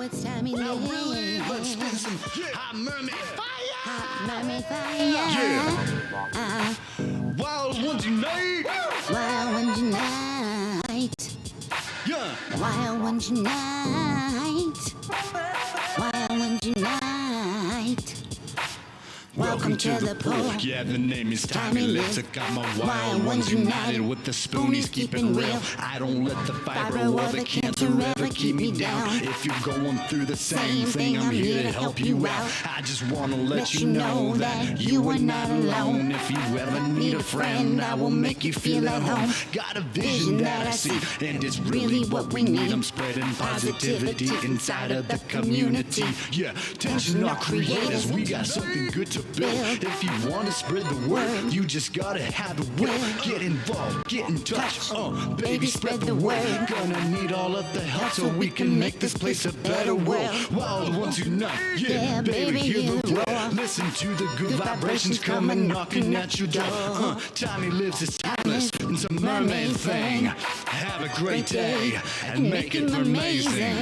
it's Timey Lives. Let's spin some hot mermaid fire. Hot mermaid fire. Yeah. Wild ones unite. Wild ones unite. Yeah. Wild ones unite. Wild ones unite. Welcome to the pool. Yeah, the name is Timey Lives. I got my wild ones united with the Spoonies keeping real. I don't let the fibro or the cancer ever keep me down. If you're going through the same thing, I'm here to help you out. I just want to let you know that you are not alone. If you ever need a friend, I will make you feel at home. Got a vision that I see, and it's really what we need. I'm spreading positivity inside of the community. Yeah, tension our creators. We got something good to build. If you want to spread the word, you just gotta have the will. Get involved, get in touch. Baby, spread the word. Gonna need all of the help so we can make this place a better world. Wild ones unite. Yeah, baby, hear the roar. Listen to the good vibrations coming knocking at your door. Timey Lives is timeless. It's a mermaid thing. Have a great day and make it amazing.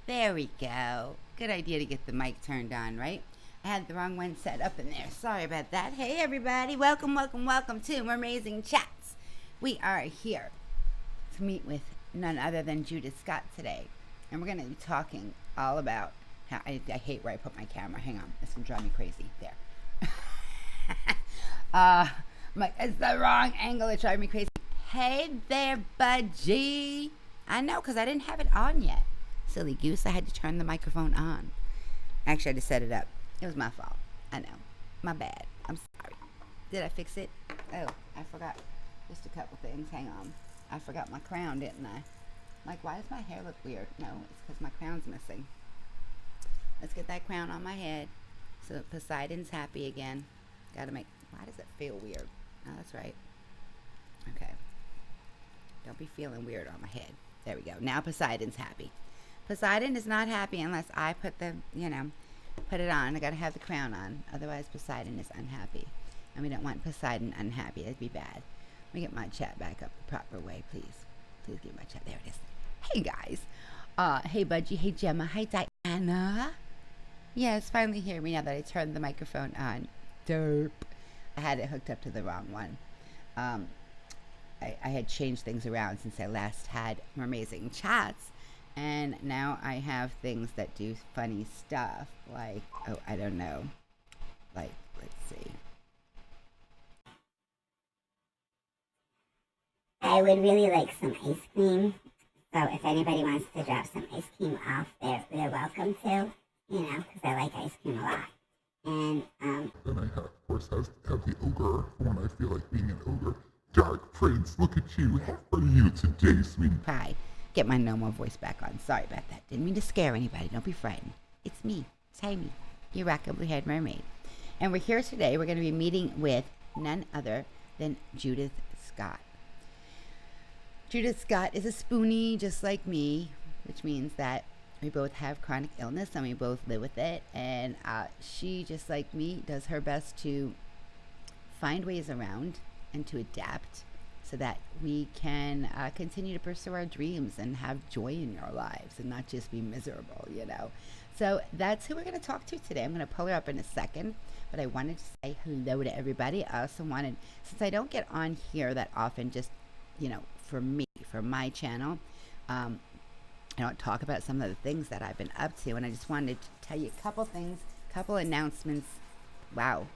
There we go. Good idea to get the mic turned on, right? I had the wrong one set up in there. Sorry about that. Hey everybody, welcome to MerMazing Chats. We are here to meet with none other than Judith Scott today. And we're going to be talking all about how I hate where I put my camera. Hang on, this can drive me crazy. There. I'm like, it's the wrong angle. It's driving me crazy. Hey there, budgie. I know, because I didn't have it on yet. Silly goose, I had to turn the microphone on. Actually, I had to set it up. It was my fault. I know. My bad. I'm sorry. Did I fix it? Oh, I forgot just a couple things. Hang on. I forgot my crown, didn't I? Like, why does my hair look weird? No, it's because my crown's missing. Let's get that crown on my head so Poseidon's happy again. Gotta make... Why does it feel weird? Oh, that's right. Okay. Don't be feeling weird on my head. There we go. Now Poseidon's happy. Poseidon is not happy unless I put the, put it on. I gotta have the crown on. Otherwise Poseidon is unhappy. And we don't want Poseidon unhappy. That'd be bad. Let me get my chat back up the proper way, please. Please get my chat. There it is. Hey guys. Hey Budgie. Hey Gemma. Hi Diana. Yes, finally hear me now that I turned the microphone on. Derp. I had it hooked up to the wrong one. I had changed things around since I last had MerMazing Chats, and now I have things that do funny stuff, like, oh, I don't know, like, let's see. I would really like some ice cream, so if anybody wants to drop some ice cream off, they're welcome to, because I like ice cream a lot. And, then I of course have the ogre when I feel like being an ogre. Dark Prince, look at you. How are you today, sweetie? Hi. Get my normal voice back on. Sorry about that. Didn't mean to scare anybody. Don't be frightened. It's me, Timey, your rockably-haired mermaid. And we're here today. We're going to be meeting with none other than Judith Scott. Judith Scott is a spoonie just like me, which means that We both have chronic illness and we both live with it. And she, just like me, does her best to find ways around and to adapt so that we can continue to pursue our dreams and have joy in our lives and not just be miserable, you know. So that's who we're going to talk to today. I'm going to pull her up in a second, but I wanted to say hello to everybody. I also wanted, since I don't get on here that often, just, you know, for me, for my channel, I don't talk about some of the things that I've been up to, and I just wanted to tell you a couple things, couple announcements. Wow.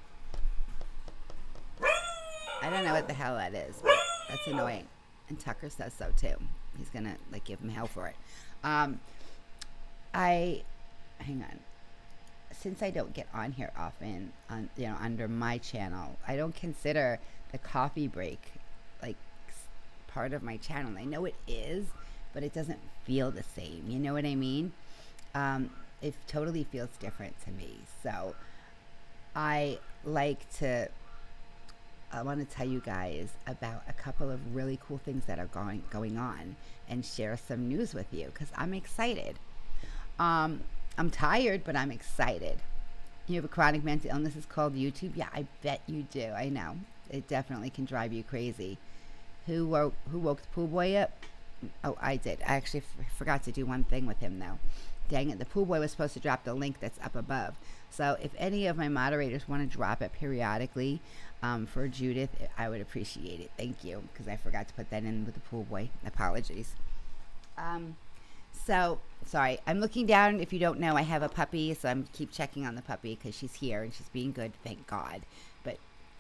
I don't know what the hell that is, but that's annoying. And Tucker says so too. He's gonna like give him hell for it. Hang on. Since I don't get on here often, on, you know, under my channel, I don't consider the coffee break like part of my channel. I know it is, but it doesn't feel the same. You know what I mean? It totally feels different to me. So I want to tell you guys about a couple of really cool things that are going on and share some news with you because I'm excited. I'm tired, but I'm excited. You have a chronic mental illness. It's called YouTube. Yeah, I bet you do. I know. It definitely can drive you crazy. Who woke the pool boy up? Oh, I did. I actually forgot to do one thing with him, though. Dang it. The pool boy was supposed to drop the link that's up above. So if any of my moderators want to drop it periodically for Judith, I would appreciate it. Thank you, because I forgot to put that in with the pool boy. Apologies. So, sorry. I'm looking down. If you don't know, I have a puppy, so I'm keep checking on the puppy because she's here and she's being good, thank God. But,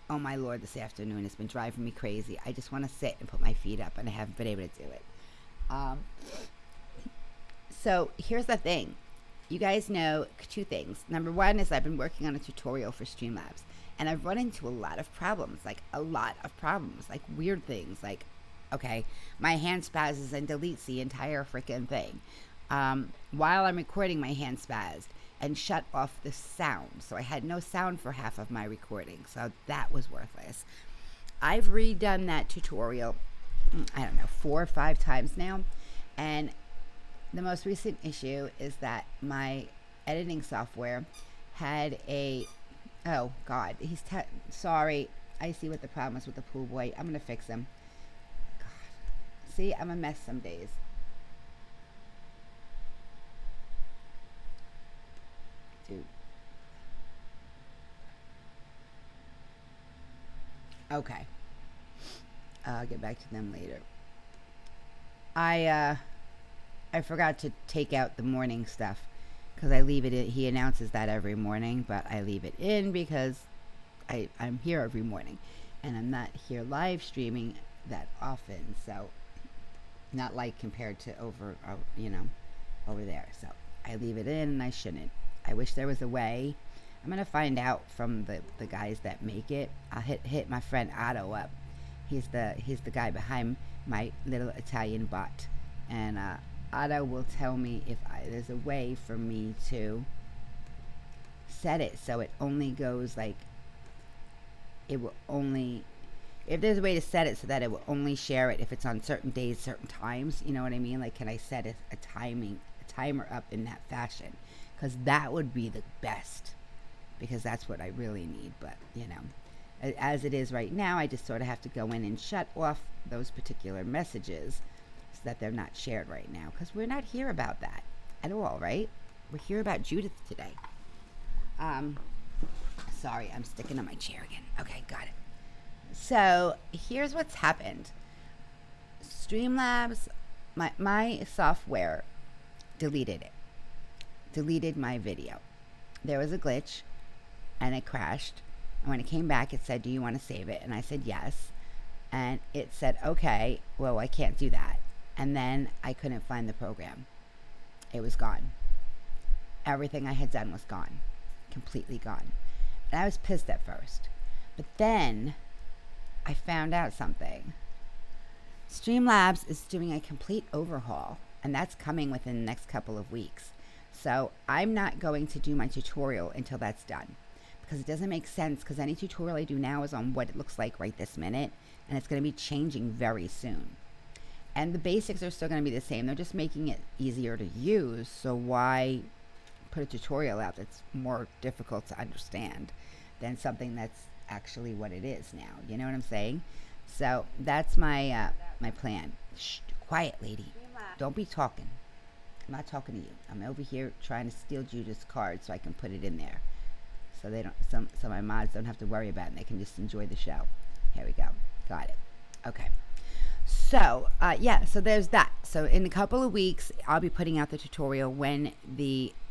oh my Lord, this afternoon has been driving me crazy. I just want to sit and put my feet up, and I haven't been able to do it. So, here's the thing. You guys know two things. Number one is I've been working on a tutorial for Streamlabs, and I've run into a lot of problems, like weird things, like, okay, my hand spazzes and deletes the entire freaking thing. While I'm recording, my hand spazzed and shut off the sound. So I had no sound for half of my recording. So that was worthless. I've redone that tutorial, I don't know, 4 or 5 times now. And the most recent issue is that my editing software had a, oh God, sorry. I see what the problem is with the pool boy. I'm going to fix him. See, I'm a mess some days. Dude. Okay. I'll get back to them later. I forgot to take out the morning stuff because I leave it in. He announces that every morning, but I leave it in because I'm here every morning and I'm not here live streaming that often. So not like compared to over there. So I leave it in and I shouldn't. I wish there was a way. I'm going to find out from the guys that make it. I'll hit my friend Otto up. He's the guy behind my little Italian bot. And Otto will tell me if there's a way for me to set it so it only goes like, it will only, if there's a way to set it so that it will only share it if it's on certain days, certain times, you know what I mean? Like, can I set a timer up in that fashion? Because that would be the best, because that's what I really need. But, you know, as it is right now, I just sort of have to go in and shut off those particular messages so that they're not shared right now, because we're not here about that at all, right? We're here about Judith today. Sorry, I'm sticking on my chair again. Okay, got it. So here's what's happened. Streamlabs, my software deleted my video. There was a glitch and it crashed. And when it came back, it said, do you want to save it? And I said, yes. And it said, okay, well, I can't do that. And then I couldn't find the program. It was gone. Everything I had done was gone. Completely gone. And I was pissed at first. But then I found out something. Streamlabs is doing a complete overhaul, and that's coming within the next couple of weeks. So I'm not going to do my tutorial until that's done, because it doesn't make sense, because any tutorial I do now is on what it looks like right this minute, and it's going to be changing very soon. And the basics are still going to be the same. They're just making it easier to use. So why put a tutorial out that's more difficult to understand than something that's actually what it is now? You know what I'm saying? So that's my my plan. Shh, quiet, lady. Don't be talking. I'm not talking to you. I'm over here trying to steal Judith's card so I can put it in there. So they don't. So my mods don't have to worry about it. And they can just enjoy the show. Here we go. Got it. Okay. So yeah. So there's that. So in a couple of weeks, I'll be putting out the tutorial when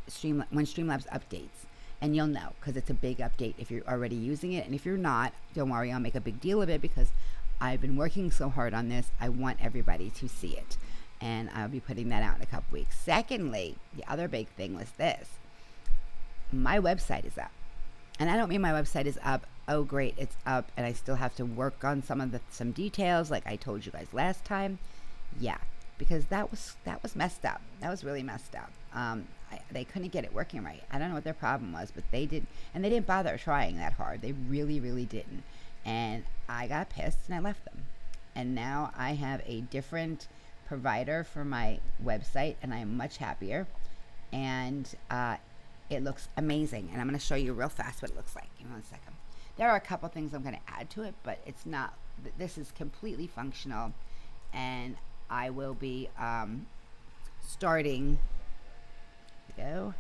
Streamlabs updates, and you'll know because it's a big update if you're already using it, and if you're not, don't worry. I'll make a big deal of it because I've been working so hard on this. I want everybody to see it, and I'll be putting that out in a couple weeks. Secondly, the other big thing was this. My website is up. And I don't mean my website is up, oh great, it's up, and I still have to work on some details like I told you guys last time. Yeah, because that was messed up. That was really messed up. They couldn't get it working right. I don't know what their problem was, but they didn't bother trying that hard. They really, really didn't. And I got pissed and I left them. And now I have a different provider for my website, and I'm much happier. And it looks amazing, and I'm going to show you real fast what it looks like. Give me 1 second. There are a couple things I'm going to add to it, but it's not. This is completely functional, and I will be starting. Here we go.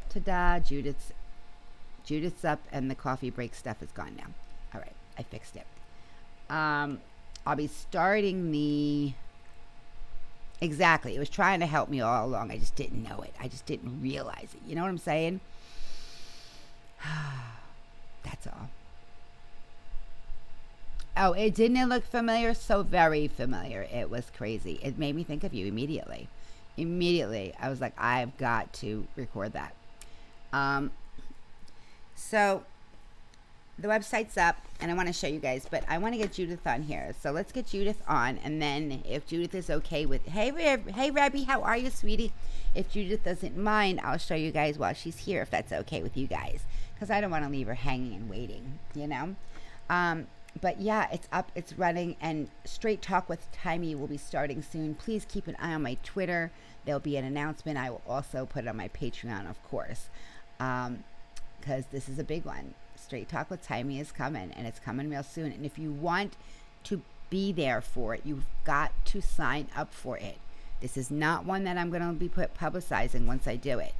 Ta-da! Judith's up, and the coffee break stuff is gone now. All right, I fixed it. I'll be starting the. Exactly. It was trying to help me all along. I just didn't know it. I just didn't realize it. You know what I'm saying? That's all. Oh, didn't it look familiar? So very familiar. It was crazy. It made me think of you immediately. Immediately. I was like, I've got to record that. So the website's up, and I want to show you guys, but I want to get Judith on here. So let's get Judith on, and then if Judith is okay with, hey Rebby, how are you, sweetie? If Judith doesn't mind, I'll show you guys while she's here, if that's okay with you guys, because I don't want to leave her hanging and waiting, you know? But yeah, it's up, it's running, and Straight Talk with Timey will be starting soon. Please keep an eye on my Twitter. There'll be an announcement. I will also put it on my Patreon, of course, because this is a big one. Straight Talk with Timey is coming, and it's coming real soon. And if you want to be there for it, you've got to sign up for it. This is not one that I'm going to be publicizing once I do it.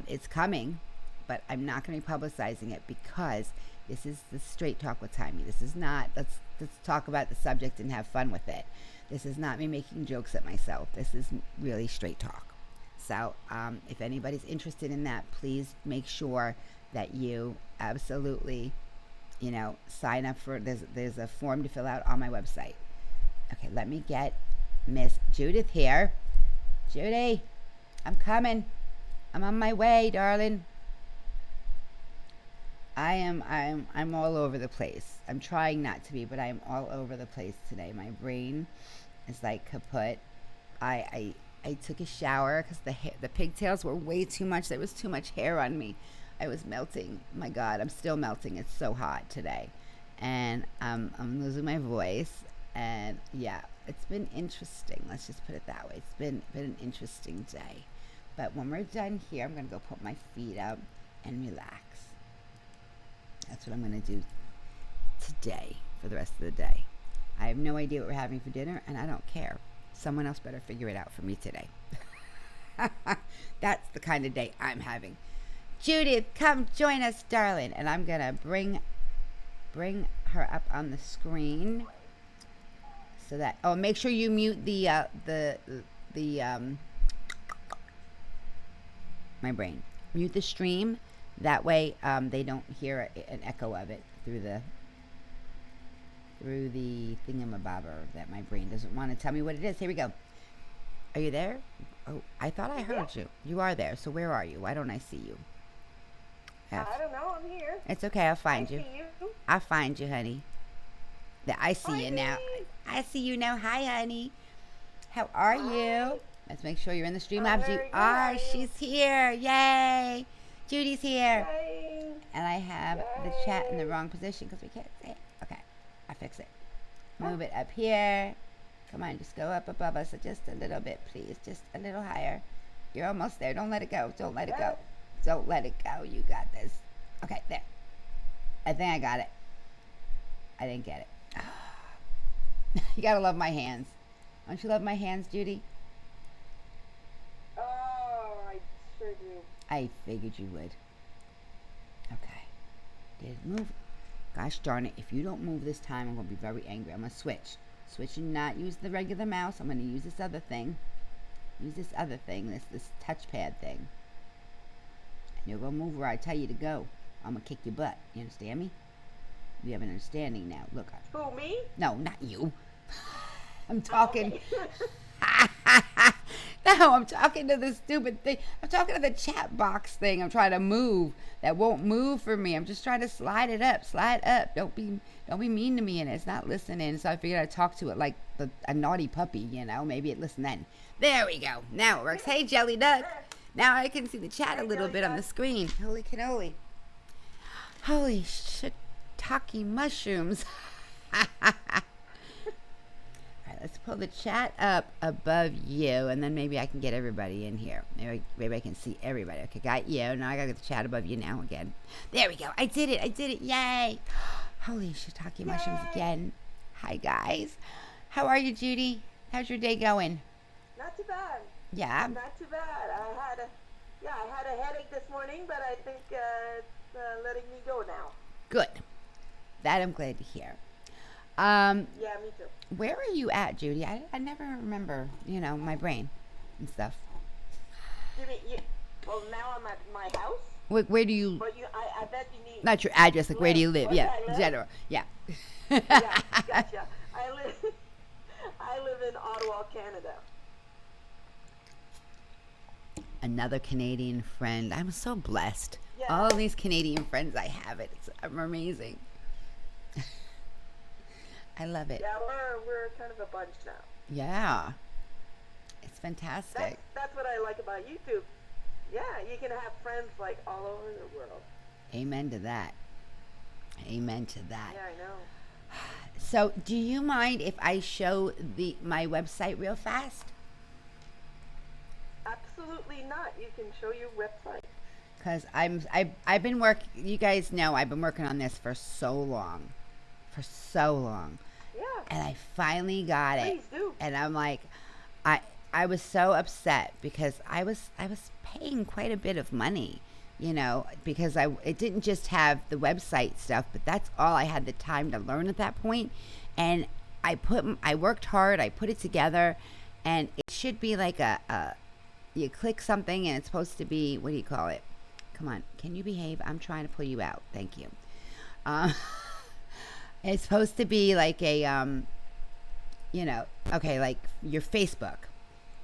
It's coming, but I'm not going to be publicizing it because this is the Straight Talk with Timey. This is not, let's talk about the subject and have fun with it. This is not me making jokes at myself. This is really straight talk. So if anybody's interested in that, please make sure that you absolutely, sign up for, there's a form to fill out on my website. Okay, let me get Miss Judith here. Judy, I'm coming. I'm on my way, darling. I'm all over the place. I'm trying not to be, but I'm all over the place today. My brain is like kaput. I took a shower because the pigtails were way too much. There was too much hair on me. I was melting. My God, I'm still melting. It's so hot today, and I'm losing my voice. And yeah, it's been interesting. Let's just put it that way. It's been an interesting day. But when we're done here, I'm gonna go put my feet up and relax. That's what I'm gonna do today for the rest of the day. I have no idea what we're having for dinner, and I don't care. Someone else better figure it out for me today. That's the kind of day I'm having. Judith, come join us, darling. And I'm gonna bring her up on the screen so that, oh, make sure you mute the my brain. Mute the stream. That way they don't hear an echo of it through the thingamabobber that my brain doesn't want to tell me what it is. Here we go. Are you there? Oh, I thought I heard you. You are there. So where are you? Why don't I see you? I don't know. I'm here. It's okay. I'll find you. I see you. I'll find you, honey. I see you now. Hi. I see you now. Hi, honey. How are you? Let's make sure you're in the Streamlabs. You very good. are. She's here. Yay. Judy's here. Yay. And I have the chat in the wrong position because we can't see it. Okay. I fix it. Move it up here. Come on, just go up above us just a little bit, please. Just a little higher. You're almost there. Don't let it go. Don't let it go. Don't let it go. You got this. Okay, there. I think I got it. I didn't get it. You gotta love my hands. Don't you love my hands, Judy? Oh, I sure do. I figured you would. Okay. Did it move? Gosh darn it. If you don't move this time, I'm going to be very angry. I'm going to switch. Switch and not use the regular mouse. I'm going to use this other thing. Use this other thing. This touchpad thing. And you're going to move where I tell you to go. I'm going to kick your butt. You understand me? We have an understanding now. Look. Who, me? No, not you. I'm talking. No, I'm talking to the stupid thing. I'm talking to the chat box thing. I'm trying to move. That won't move for me. I'm just trying to slide it up. Slide up. Don't be mean to me, and it's not listening. So I figured I'd talk to it like a naughty puppy, you know. Maybe it listened then. There we go. Now it works. Hey, Jelly Duck. Now I can see the chat a little bit on the screen. Holy cannoli. Holy shiitake mushrooms. Let's pull the chat up above you, and then maybe I can get everybody in here. Maybe I can see everybody. Okay, got you. Now I gotta get the chat above you now again. There we go. I did it. Yay. Holy shiitake mushrooms again. Hi, guys. How are you, Judy? How's your day going? Not too bad. Yeah? Not too bad. I had a headache this morning, but I think it's letting me go now. Good. That I'm glad to hear. Yeah, me too. Where are you at, Judy? I never remember, my brain and stuff. Well, now I'm at my house. Where do you... But I bet you need... Not your address, like where do you live? Where Yeah, I live? general. Yeah. Yeah, gotcha. I live in Ottawa, Canada. Another Canadian friend. I'm so blessed. Yeah. All these Canadian friends I have. I'm amazing. I love it. Yeah, we're kind of a bunch now. Yeah. It's fantastic. That's what I like about YouTube. Yeah, you can have friends like all over the world. Amen to that. Amen to that. Yeah, I know. So, do you mind if I show my website real fast? Absolutely not. You can show your website. Because I've been working. You guys know I've been working on this for so long. Yeah. And I finally got it. Please do. And I'm like, I was so upset because I was paying quite a bit of money, because it didn't just have the website stuff, but that's all I had the time to learn at that point. And I worked hard. I put it together, and it should be like you click something and it's supposed to be, what do you call it? Come on, can you behave? I'm trying to pull you out. Thank you. It's supposed to be like a, okay, like your Facebook.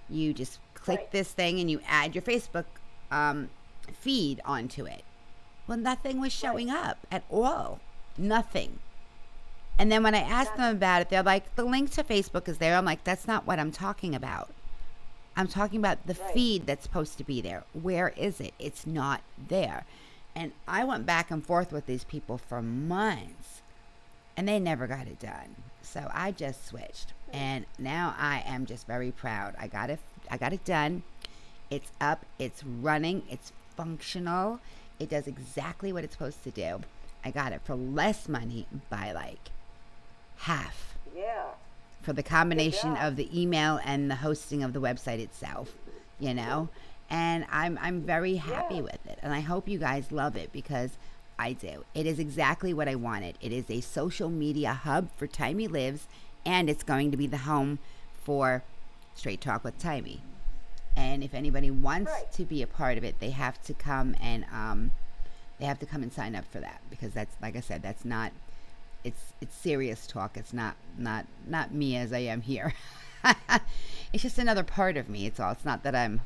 You just click this thing and you add your Facebook feed onto it. Well, nothing was showing up at all. Nothing. And then when I asked them about it, they're like, the link to Facebook is there. I'm like, that's not what I'm talking about. I'm talking about the feed that's supposed to be there. Where is it? It's not there. And I went back and forth with these people for months, and they never got it done. So I just switched, and now I am just very proud. I got it done. It's up. It's running. It's functional. It does exactly what it's supposed to do. I got it for less money by like half. Yeah. For the combination of the email and the hosting of the website itself, and I'm very happy with it, and I hope you guys love it because I do. It is exactly what I wanted. It is a social media hub for Timey Lives, and it's going to be the home for Straight Talk with Timey. And if anybody wants to be a part of it, they have to come and sign up for that, because that's, like I said, that's not. It's serious talk. It's not me as I am here. It's just another part of me. It's all. It's not that I'm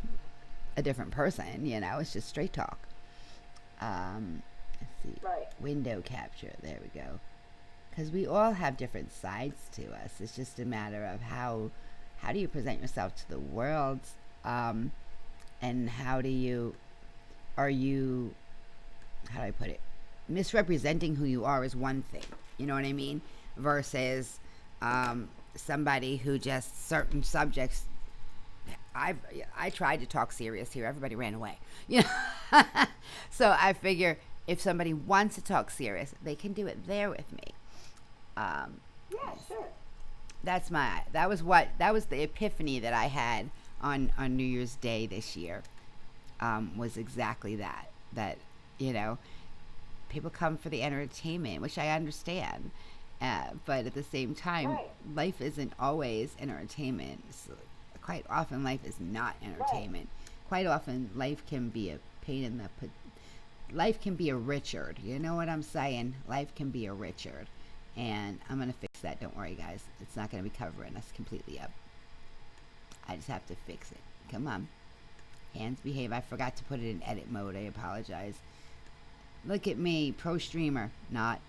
a different person. It's just straight talk. Let's see. Window capture. There we go. Because we all have different sides to us. It's just a matter of how do you present yourself to the world, and how do you how do I put it? Misrepresenting who you are is one thing. You know what I mean? Versus somebody who just certain subjects. I tried to talk serious here. Everybody ran away. You know, so I figure if somebody wants to talk serious, they can do it there with me. Yeah, sure. That was the epiphany that I had on New Year's Day this year. Was exactly that you know, people come for the entertainment, which I understand, but at the same time, Right. life isn't always entertainment. So quite often life is not entertainment. Quite often life can be a pain in the life can be a Richard. You know what I'm saying? Life can be a Richard. And I'm going to fix that. Don't worry, guys. It's not going to be covering us completely up. I just have to fix it. Come on. Hands behave. I forgot to put it in edit mode. I apologize. Look at me, pro streamer. Not.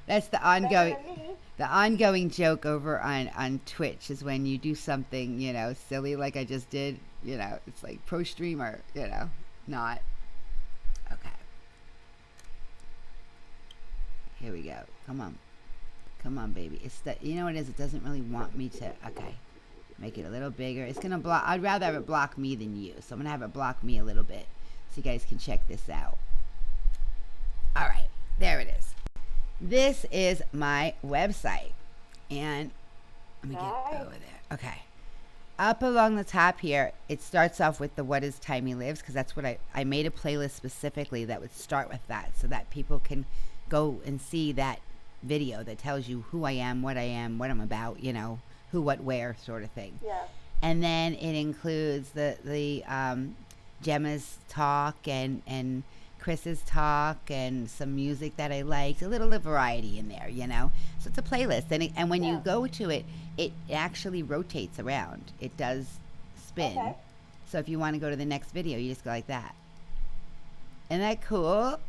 That's the ongoing joke over on Twitch is when you do something, you know, silly like I just did, you know, it's like pro streamer, you know, not. Okay. Here we go. Come on. Come on, baby. It's that, you know what it is? It doesn't really want me to, okay. Make it a little bigger. It's going to block, I'd rather have it block me than you. So I'm going to have it block me a little bit so you guys can check this out. All right. There it is. This is my website. And let me get over there. Okay. Up along the top here, it starts off with the What is Timey Lives, because that's what I made a playlist specifically that would start with that so that people can go and see that video that tells you who I am, what I'm about, you know, who, what, where sort of thing. Yeah. And then it includes the Gemma's talk and Chris's talk and some music that I liked, a little variety in there, you know. So it's a playlist, and when you go to it, it actually rotates around. It does spin. Okay. So if you want to go to the next video, you just go like that. Isn't that cool?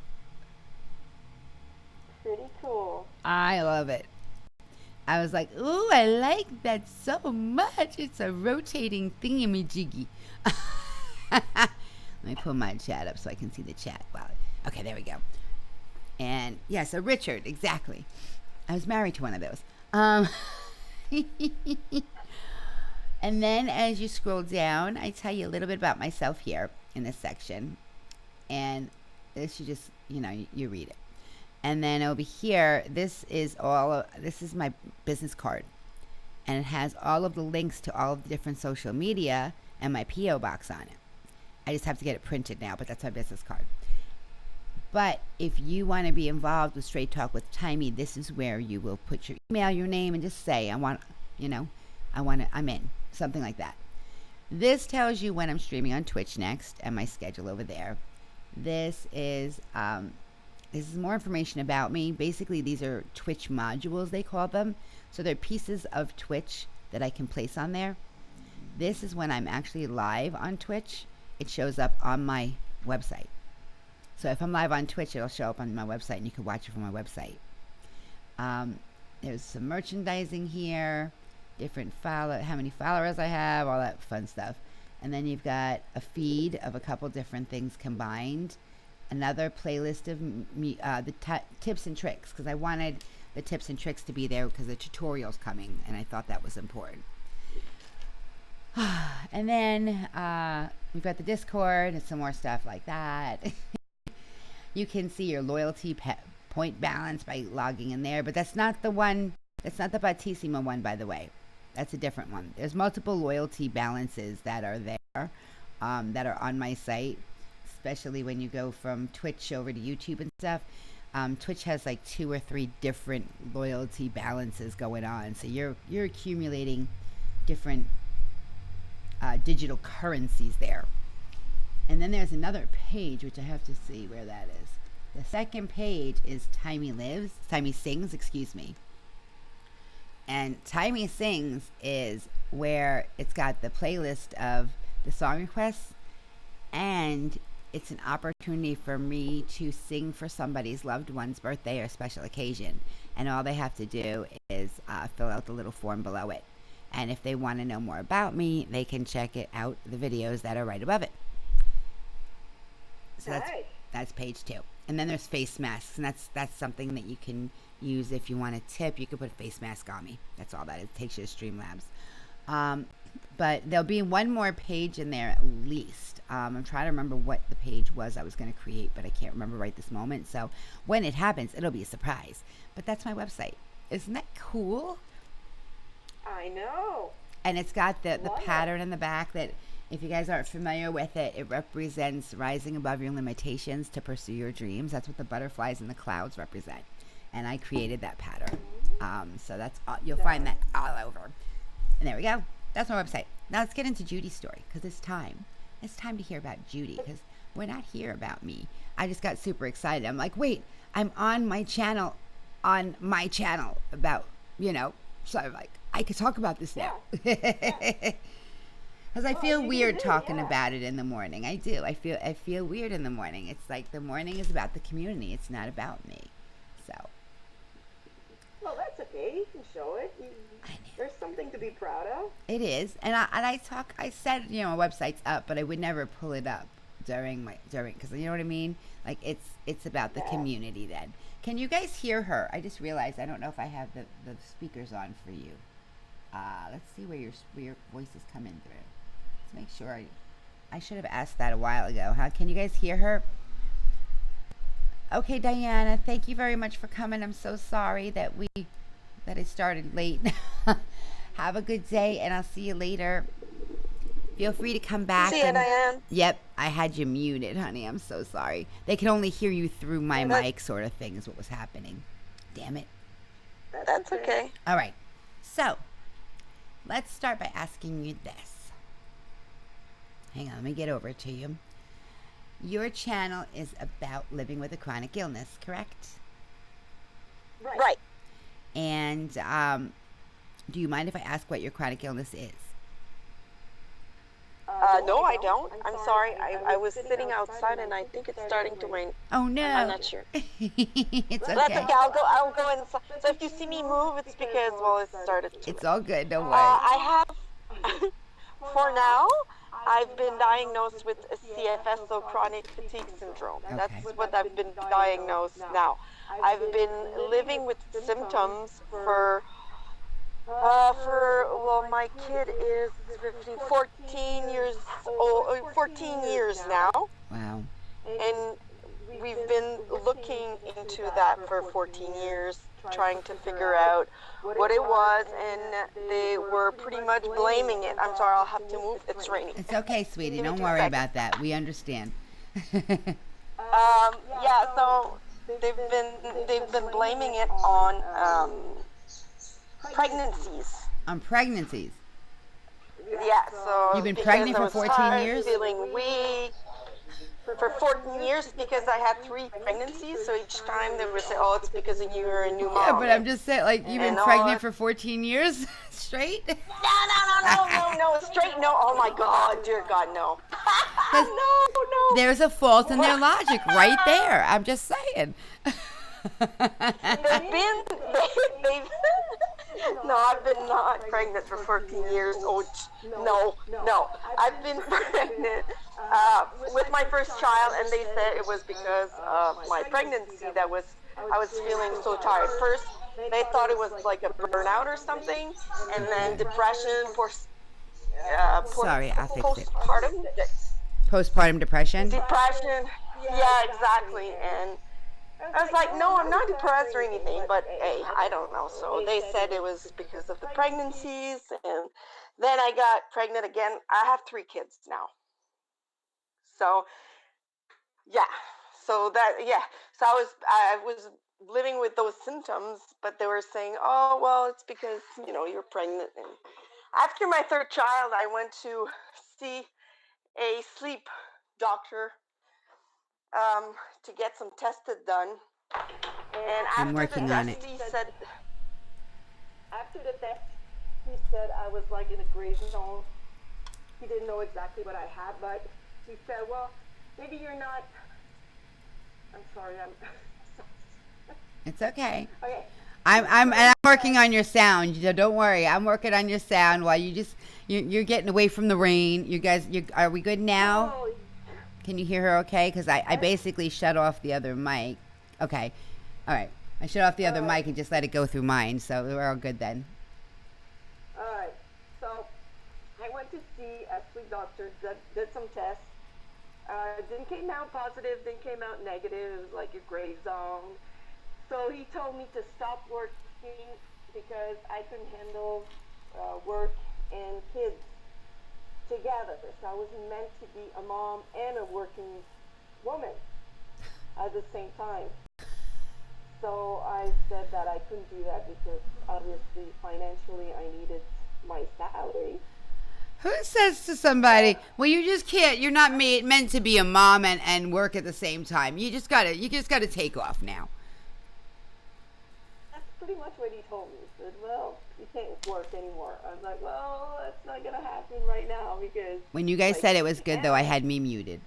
Pretty cool. I love it. I was like, ooh, I like that so much. It's a rotating thingy-majiggy. Let me pull my chat up so I can see the chat. Wow. Okay, there we go. And yeah, so Richard, exactly. I was married to one of those. And then as you scroll down, I tell you a little bit about myself here in this section. And this, you just, you know, you read it. And then over here, this is my business card. And it has all of the links to all of the different social media and my P.O. box on it. I just have to get it printed now, but that's my business card. But if you want to be involved with Straight Talk with Timey, this is where you will put your email, your name, and just say, I'm in, something like that. This tells you when I'm streaming on Twitch next and my schedule over there. This is more information about me. Basically, these are Twitch modules, they call them. So they're pieces of Twitch that I can place on there. This is when I'm actually live on Twitch. It shows up on my website. So if I'm live on Twitch, it'll show up on my website, and you can watch it from my website. There's some merchandising here, how many followers I have, all that fun stuff. And then you've got a feed of a couple different things combined. Another playlist of the tips and tricks, because I wanted the tips and tricks to be there because the tutorial's coming, and I thought that was important. And then we've got the Discord and some more stuff like that. You can see your loyalty point balance by logging in there, but that's not the one. That's not the Battissimo one, by the way. That's a different one. There's multiple loyalty balances that are there, that are on my site, especially when you go from Twitch over to YouTube and stuff. Twitch has like 2 or 3 different loyalty balances going on, so you're accumulating different digital currencies there. And then there's another page, which I have to see where that is. The second page is Timey Sings, excuse me. And Timey Sings is where it's got the playlist of the song requests, and it's an opportunity for me to sing for somebody's loved one's birthday or special occasion. And all they have to do is fill out the little form below it. And if they want to know more about me, they can check it out, the videos that are right above it. So that's page 2. And then there's face masks, and that's something that you can use if you want a tip. You can put a face mask on me. That's all that it takes you to Streamlabs. But there'll be one more page in there at least. I'm trying to remember what the page was I was going to create, but I can't remember right this moment. So when it happens, it'll be a surprise. But that's my website. Isn't that cool? I know. And it's got the pattern in the back that, if you guys aren't familiar with it, it represents rising above your limitations to pursue your dreams. That's what the butterflies and the clouds represent. And I created that pattern. So that's all, you'll find that all over. And there we go. That's my website. Now let's get into Judy's story, because it's time. It's time to hear about Judy, because we're not here about me. I just got super excited. I'm like, wait, I'm on my channel about, so I'm like, I could talk about this now. Because I feel weird talking about it in the morning. I do. I feel weird in the morning. It's like the morning is about the community. It's not about me. So. Well, that's okay. You can show it. There's something to be proud of. It is. And I said, my website's up, but I would never pull it up during, because you know what I mean? Like, it's about the community then. Can you guys hear her? I just realized I don't know if I have the speakers on for you. Let's see where your voice is coming through. Let's make sure. I should have asked that a while ago. Can you guys hear her? Okay, Diana, thank you very much for coming. I'm so sorry that it started late. Have a good day, and I'll see you later. Feel free to come back. See you, Diane. Yep, I had you muted, honey. I'm so sorry. They can only hear you through my mic, sort of thing, is what was happening. Damn it. That's okay. All right. So, let's start by asking you this. Hang on, let me get over to you. Your channel is about living with a chronic illness, correct? Right. And do you mind if I ask what your chronic illness is? No, I don't. I'm sorry. I was sitting outside, and I think it's starting to rain. Oh, no. I'm not sure. It's okay. That's okay. I'll go inside. So if you see me move, it's because, it started to It's all good. Don't worry. I have, for now, I've been diagnosed with a CFS, so chronic fatigue syndrome. Okay. That's what I've been diagnosed now. I've been living with symptoms for my kid is 14 years old, 14 years now. Wow. And we've been looking into that for 14 years, trying to figure out what it was, and they were pretty much blaming it. I'm sorry, I'll have to move. It's raining. It's okay, sweetie. Don't worry about that. We understand. So they've been blaming it on pregnancies. On pregnancies? Yeah, so you've been pregnant for 14 years? Feeling weak for 14 years because I had 3 pregnancies. So each time they would say, "Oh, it's because of you or a new mom." Yeah, but I'm just saying, like, you've been pregnant for 14 years straight? No, straight no. Oh my God, dear God, no. No. There's a fault in their logic right there. I'm just saying. No, I've been not pregnant for 14 years. Oh, no. I've been pregnant with my first child, and they said it was because of my pregnancy I was feeling so tired. First, they thought it was like a burnout or something, and then depression Sorry, I fixed it. Postpartum. Postpartum depression? Depression. Yeah, exactly. And I was like, no, I'm not depressed or anything, but hey, I don't know. So they said it was because of the pregnancies, and then I got pregnant again. I have 3 kids now. So, yeah. So I was living with those symptoms, but they were saying, oh, well, it's because, you're pregnant. And after my 3rd child, I went to see a sleep doctor to get some tested done. And I'm working on it. After the test, he said I was like in a gray zone. He didn't know exactly what I had, but he said, well, maybe you're not. I'm sorry, It's okay. Okay. I'm working on your sound. Don't worry. I'm working on your sound while you're getting away from the rain. You guys, are we good now? Oh. Can you hear her okay? Because I basically shut off the other mic. Okay. All right. I shut off the other mic and just let it go through mine, so we're all good then. All right. So I went to see a sleep doctor, did some tests. Didn't came out positive, didn't came out negative. It was like a gray zone. So he told me to stop working because I couldn't handle work and kids together. So I was meant to be a mom and a working woman at the same time. So I said that I couldn't do that because obviously financially I needed my salary. Who says to somebody, well, you just can't, you're not meant to be a mom and work at the same time. You just gotta take off now. That's pretty much what he told me. He said, well, you can't work anymore. I was like, well, that's not gonna happen right now because... When you guys said it was good, though, I had me muted.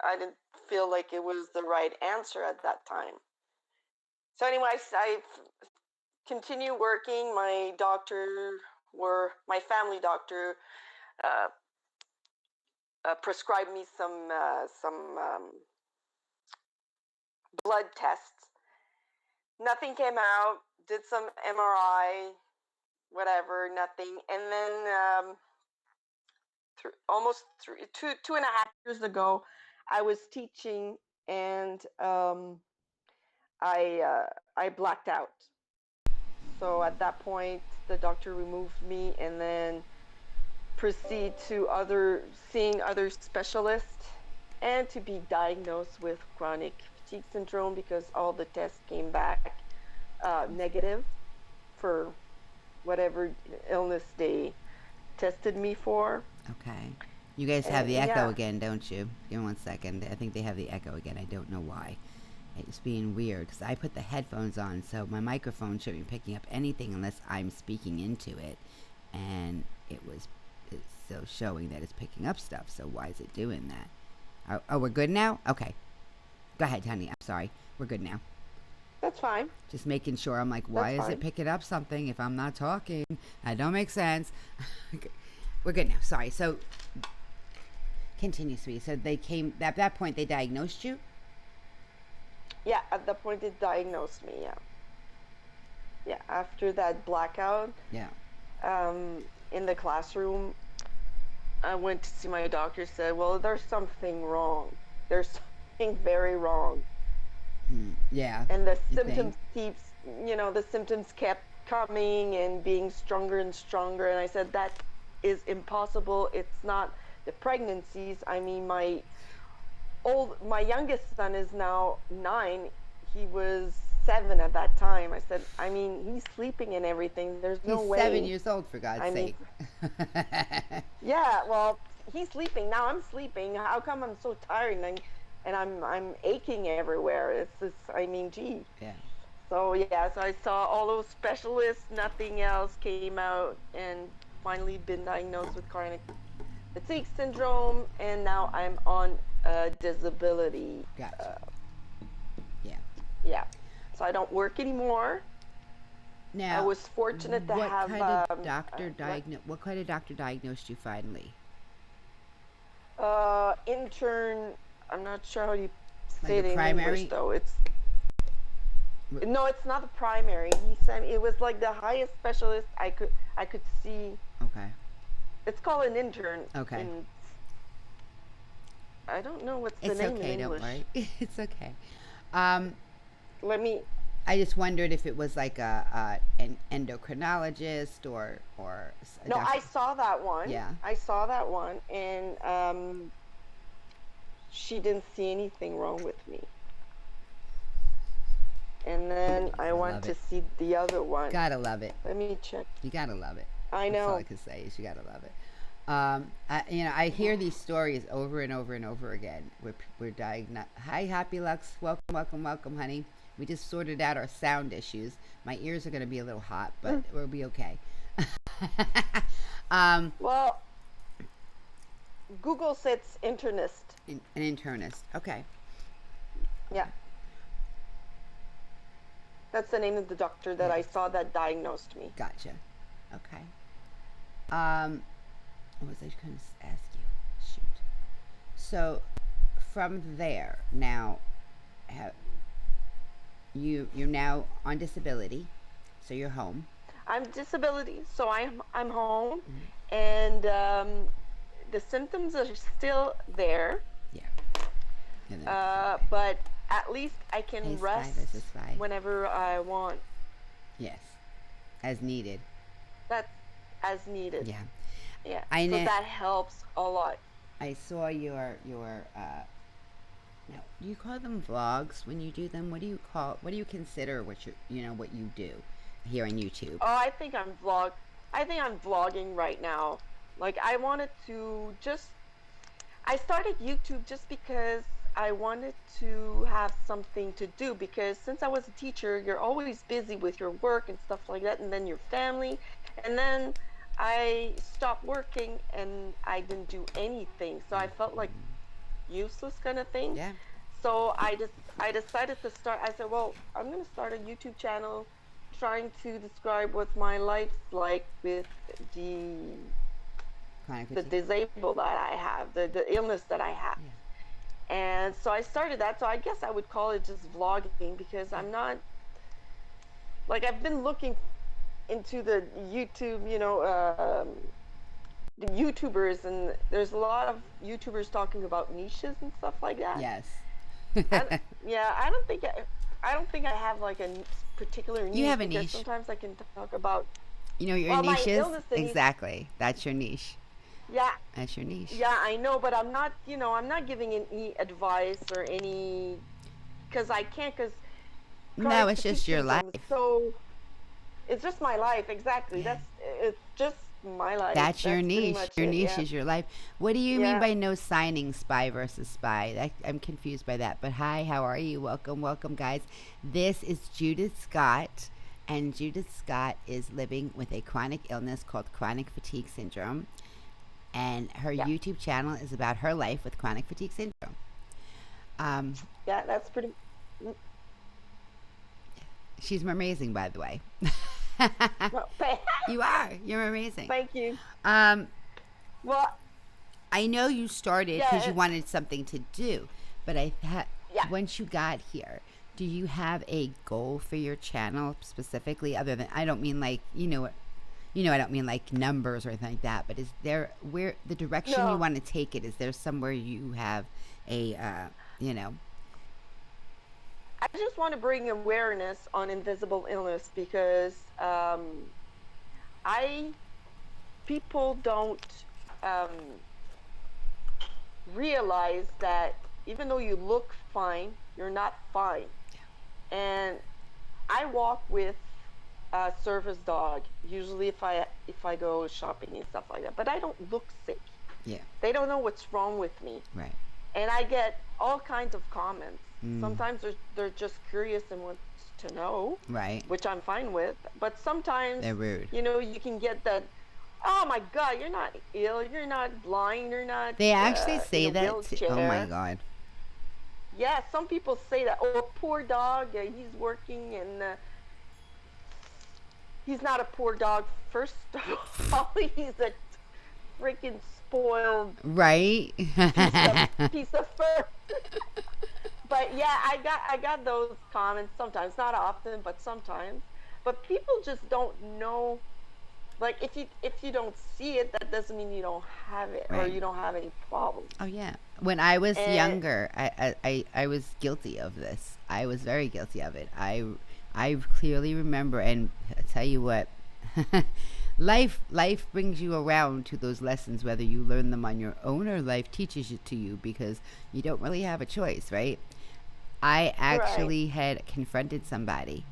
I didn't feel like it was the right answer at that time. So anyway, I continued working. My family doctor prescribed me some blood tests. Nothing came out. Did some MRI, whatever, nothing. And then almost 2.5 years ago, I was teaching and I blacked out. So at that point, the doctor removed me and then proceed to seeing other specialists and to be diagnosed with chronic fatigue syndrome because all the tests came back negative for whatever illness they tested me for. Okay. You guys have the echo again, don't you? Give me 1 second. I think they have the echo again. I don't know why. It's being weird because I put the headphones on, so my microphone shouldn't be picking up anything unless I'm speaking into it. And it's still showing that it's picking up stuff, so why is it doing that? Oh, we're good now? Okay. Go ahead, honey. I'm sorry. We're good now. That's fine. Just making sure. I'm like, why is it picking up something if I'm not talking? That don't make sense. We're good now. Sorry. So, continue, sweetie. So they came, at that point, they diagnosed you? Yeah, at that point, they diagnosed me, yeah. Yeah, after that blackout. Yeah. In the classroom, I went to see my doctor, said, well, there's something wrong. There's something very wrong. Yeah. And the symptoms the symptoms kept coming and being stronger and stronger. And I said, that is impossible. It's not the pregnancies. I mean, my youngest son is now 9. He was 7 at that time. I said, I mean, he's sleeping and everything. There's no way. He's 7 years old, for God's sake. Yeah, well, he's sleeping. Now I'm sleeping. How come I'm so tired and I'm aching everywhere? It's just, I mean, gee. Yeah. So I saw all those specialists. Nothing else came out, and finally been diagnosed with chronic fatigue syndrome, and now I'm on disability. Gotcha. Yeah. So I don't work anymore. Now, I was fortunate to have. What kind of doctor diagnosed you finally? Intern. I'm not sure how you say Like it in primary? English, though. No, it's not the primary. He said it was like the highest specialist I could see. Okay. It's called an intern. Okay. I don't know what's the name in English. It's okay, don't worry. It's okay. I just wondered if it was like an endocrinologist or a No, doctor. I saw that one. Yeah. I saw that one, and she didn't see anything wrong with me. And then I went to see the other one. Gotta love it. Let me check. You gotta love it. I know. That's all I can say is you gotta love it. I hear these stories over and over and over again. We're diagnosed. Hi, Happy Lux. Welcome, honey. We just sorted out our sound issues. My ears are gonna be a little hot, but we'll be okay. Well, Google says internist. An internist. Okay. Yeah. That's the name of the doctor that I saw that diagnosed me. Gotcha. Okay. What was I going to ask you? Shoot. So, from there, now, you're now on disability, so you're home. I'm disability, so I'm home, and the symptoms are still there. Yeah. But at least I can Hey, rest Spy versus Spy. whenever I want. Yes, as needed. That's as needed. Yeah. Yeah. I know. So that helps a lot. I saw your now, do you call them vlogs when you do them? What do you consider what you do here on YouTube? Oh, I think I'm vlogging right now. Like, I wanted to I started YouTube just because I wanted to have something to do, because since I was a teacher, you're always busy with your work and stuff like that, and then your family, and then I stopped working and I didn't do anything, so I felt like useless kind of thing. Yeah. So I decided to start. I said, well, I'm gonna start a YouTube channel trying to describe what my life's like with the disabled that I have, the illness that I have. Yeah. And so I started that. So I guess I would call it just vlogging, because I'm not, like, I've been looking into the YouTube, the YouTubers, and there's a lot of YouTubers talking about niches and stuff like that. Yes. I don't think I have like a particular niche. You have a because niche. Sometimes I can talk about. Your my niche is illness, exactly. That's your niche. Yeah. That's your niche. Yeah, I know, but I'm not. I'm not giving any advice or any, because I can't. Because no, it's just your life. So it's just my life. Exactly. Yeah. It's just my life. That's your niche. Your niche is your life. What do you mean by no signing, Spy versus Spy? I'm confused by that. But hi, how are you? Welcome, guys. This is Judith Scott, and Judith Scott is living with a chronic illness called chronic fatigue syndrome, and her YouTube channel is about her life with chronic fatigue syndrome. Yeah, that's pretty. She's amazing, by the way. Well, You're amazing. thank you. Well, I know you started because you wanted something to do, but once you got here, do you have a goal for your channel specifically? Other than, I don't mean like I don't mean like numbers or anything like that. But is there where the direction you want to take it? Is there somewhere you have a I just want to bring awareness on invisible illness, because people don't realize that even though you look fine, you're not fine. And I walk with a service dog usually if I go shopping and stuff like that, but I don't look sick. Yeah. They don't know what's wrong with me. Right. And I get all kinds of comments. Sometimes they're just curious and want to know. Right. Which I'm fine with. But sometimes they're rude. You can get that, oh my God, you're not ill, you're not blind, you're not. They actually say that. Oh my God. Yeah, some people say that. Oh, poor dog, he's working, and he's not a poor dog. First of all, he's a freaking spoiled piece of fur. But yeah, I got those comments sometimes, not often, but sometimes. But people just don't know. Like, if you don't see it, that doesn't mean you don't have it, or you don't have any problems. Oh yeah. When I was younger, I was guilty of this. I was very guilty of it. I clearly remember, and I tell you what, life brings you around to those lessons, whether you learn them on your own or life teaches it to you, because you don't really have a choice, right? I actually had confronted somebody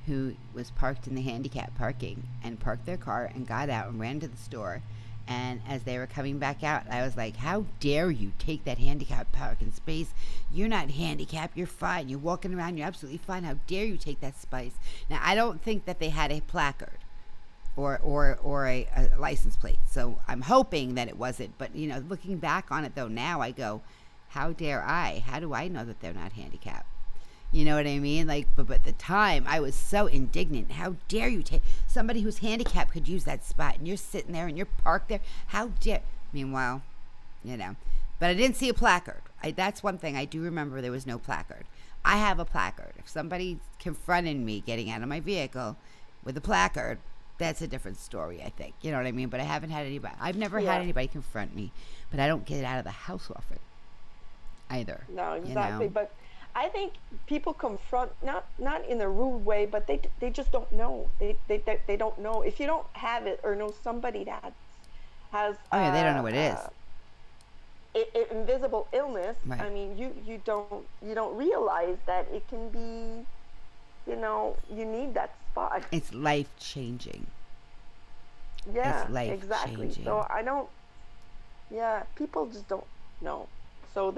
who was parked in the handicap parking and parked their car and got out and ran to the store. And as they were coming back out, I was like, how dare you take that handicap parking space? You're not handicapped. You're fine. You're walking around. You're absolutely fine. How dare you take that space? Now, I don't think that they had a placard or a license plate. So I'm hoping that it wasn't. But, looking back on it, though, now I go, how dare I? How do I know that they're not handicapped? You know what I mean? Like, but at the time, I was so indignant. How dare you take somebody who's handicapped could use that spot, and you're sitting there and you're parked there. How dare? Meanwhile, you know, but I didn't see a placard. That's one thing I do remember. There was no placard. I have a placard. If somebody confronted me getting out of my vehicle with a placard, that's a different story, I think. You know what I mean? But I haven't had anybody. I've never had anybody confront me, but I don't get out of the house often either. No, exactly. You know? But I think people confront not in a rude way, but they just don't know. They don't know. If you don't have it or know somebody that has they don't know what it is. Invisible illness. Right. I mean, you don't realize that it can be, you know, you need that spot. It's life changing. Yeah, it's life exactly. changing. So I don't. Yeah, people just don't know. So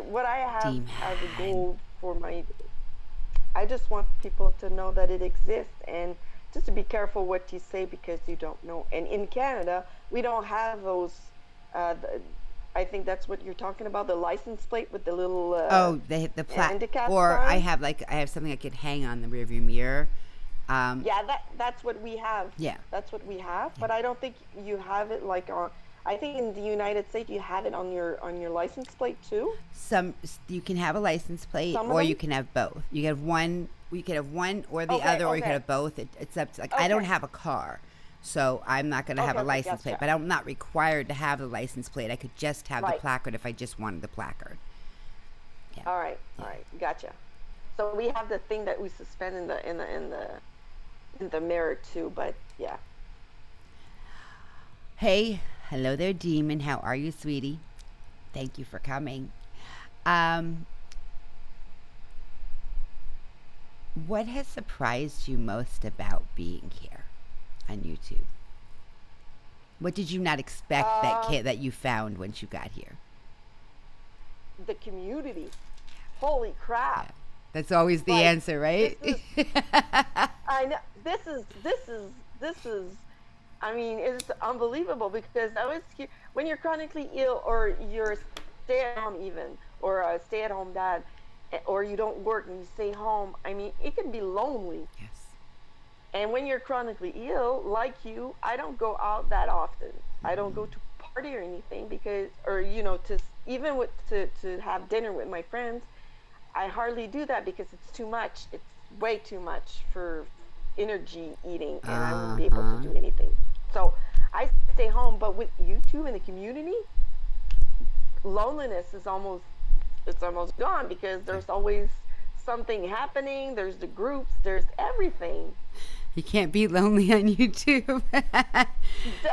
what I have as a goal for I just want people to know that it exists, and just to be careful what you say because you don't know. And in Canada, we don't have those. I think that's what you're talking about, the license plate with the little the plaque. handicap Or sign. I have something I could hang on the rearview mirror. Yeah, that's what we have. Yeah, that's what we have. But I don't think you have it like on. I think in the United States you have it on your license plate too. You can have a license plate, Some of or them? you can have both. You can have one. You can have one or the other, or you can have both. It's up to, like, I don't have a car, so I'm not going to have a license plate. But I'm not required to have the license plate. I could just have the placard if I just wanted the placard. Yeah. All right, gotcha. So we have the thing that we suspend in the mirror too. But yeah. Hey, hello there, Demon. How are you, sweetie? Thank you for coming. What has surprised you most about being here on YouTube? What did you not expect that you found once you got here? The community. Holy crap. Yeah. That's always the answer, right? I know. This is I mean, it's unbelievable because when you're chronically ill or you're stay-at-home even, or a stay-at-home dad, or you don't work and you stay home, I mean, it can be lonely. Yes. And when you're chronically ill, like you, I don't go out that often. I don't go to party or anything because, or, you know, to have dinner with my friends, I hardly do that because it's too much. It's way too much for energy eating, and I wouldn't be able to do anything. So I stay home, but with you two in the community, loneliness is almost gone because there's always something happening. There's the groups, there's everything. You can't be lonely on YouTube.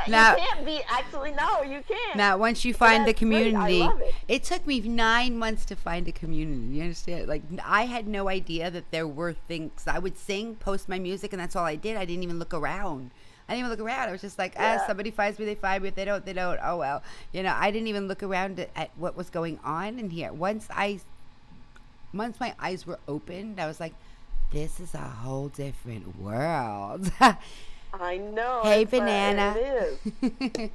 Now, you can't be, actually, no, you can't. Now, once you find the community, I love it. It took me 9 months to find a community. You understand? Like, I had no idea that there were things. I would sing, post my music, and that's all I did. I didn't even look around. I was just like, somebody finds me, they find me. If they don't, they don't. Oh, well. You know, I didn't even look around at what was going on in here. Once my eyes were opened, I was like, this is a whole different world. I know. Hey, Banana. It is.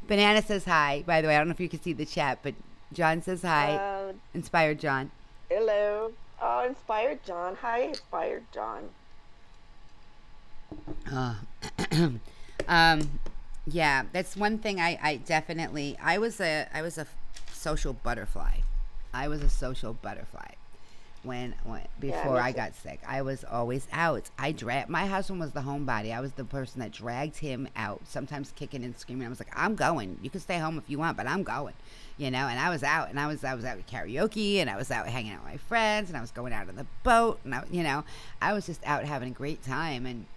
Banana says hi. By the way, I don't know if you can see the chat, but John says hi. Inspired John. Hello. Oh, Inspired John. Hi, Inspired John. Yeah, that's one thing I definitely, I was a social butterfly. Before I got sick. I was always out. My husband was the homebody. I was the person that dragged him out, sometimes kicking and screaming. I was like, I'm going. You can stay home if you want, but I'm going. You know, and I was out, and I was out with karaoke, and I was out hanging out with my friends, and I was going out on the boat, and I was just out having a great time, and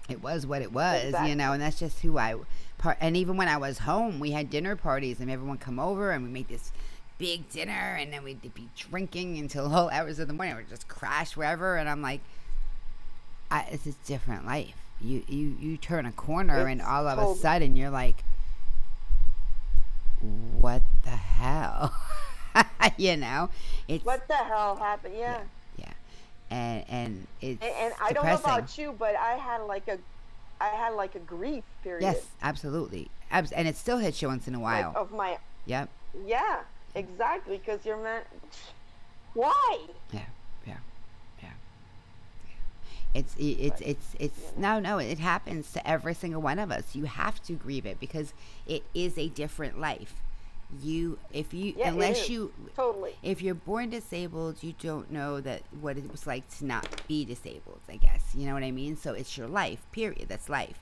it was what it was, exactly. And that's just who and even when I was home, we had dinner parties, and everyone come over, and we made this big dinner, and then we'd be drinking until whole hours of the morning. We'd just crash wherever, and I'm like, it's a different life. You turn a corner, and all of a sudden you're like, what the hell? It's what the hell happened? Yeah. And it's and I don't know about you, but I had like a grief period. Yes, absolutely. And it still hits you once in a while. Like of my. Yep. Yeah, exactly. Because you're meant. Why? Yeah. No, it happens to every single one of us. You have to grieve it because it is a different life. Unless you totally, if you're born disabled, you don't know that what it was like to not be disabled, I guess. You know what I mean? So it's your life, period. That's life.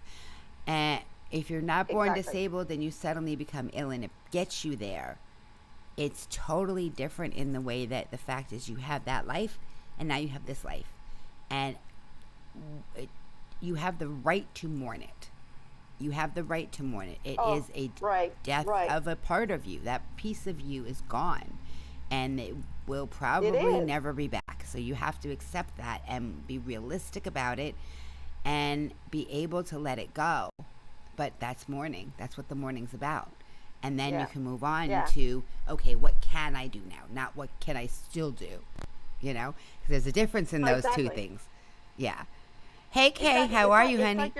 And if you're not born disabled, then you suddenly become ill and it gets you there. It's totally different in the way that the fact is you have that life and now you have this life. And you have the right to mourn it. You have the right to mourn it. It is a death of a part of you. That piece of you is gone. And it will probably never be back. So you have to accept that and be realistic about it and be able to let it go. But that's mourning. That's what the mourning's about. And then you can move on to, okay, what can I do now? Not what can I still do? You know? Because there's a difference in those two things. Yeah. Hey, Kay, how are you, honey?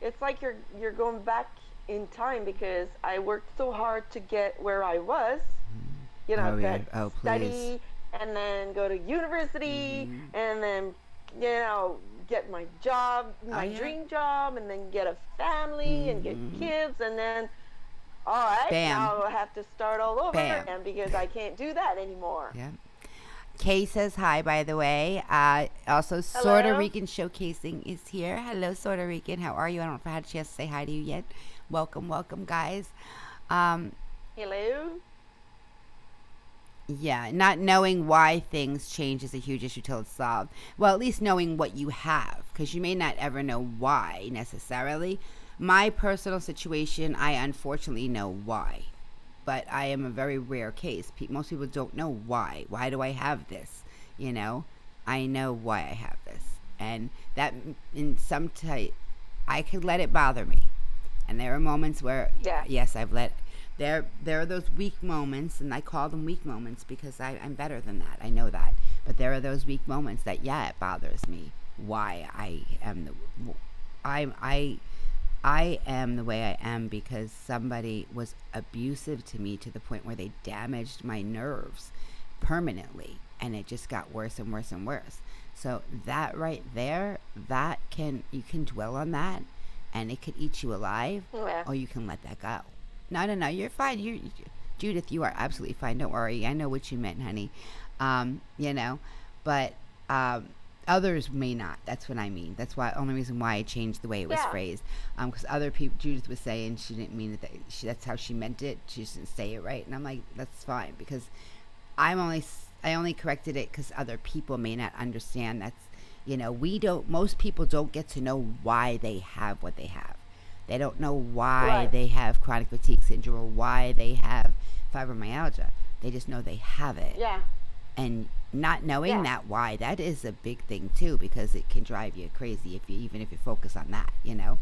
It's like you're going back in time because I worked so hard to get where I was, you know, study and then go to university and then, you know, get my job, my dream job, and then get a family and get kids, and then, all right, now I have to start all over again because I can't do that anymore. Yeah. Kay says hi, by the way. Also, Sorta Rican Showcasing is here. Hello, Sorta Rican. How are you? I don't know if I had a chance to say hi to you yet. Welcome, guys. Hello. Yeah, not knowing why things change is a huge issue till it's solved. Well, at least knowing what you have, because you may not ever know why necessarily. My personal situation, I unfortunately know why. But I am a very rare case. Most people don't know why. Why do I have this? You know, I know why I have this. And that in some type, I could let it bother me. And there are moments where, yes, I've let, there are those weak moments, and I call them weak moments because I'm better than that. I know that. But there are those weak moments that, it bothers me. Why I am I am the way I am because somebody was abusive to me to the point where they damaged my nerves permanently, and it just got worse and worse and worse. So that right there, you can dwell on that, and it could eat you alive, or you can let that go. No, you're fine. Judith, you are absolutely fine. Don't worry. I know what you meant, honey. You know, but others may not. That's what I mean. That's why only reason why I changed the way it was phrased. Because other people, Judith was saying she didn't mean it. That's how she meant it. She just didn't say it right. And I'm like, that's fine because I only corrected it because other people may not understand. That's, you know, most people don't get to know why they have what they have. They don't know why they have chronic fatigue syndrome or why they have fibromyalgia. They just know they have it. Yeah. And not knowing that why, that is a big thing too, because it can drive you crazy even if you focus on that, you know.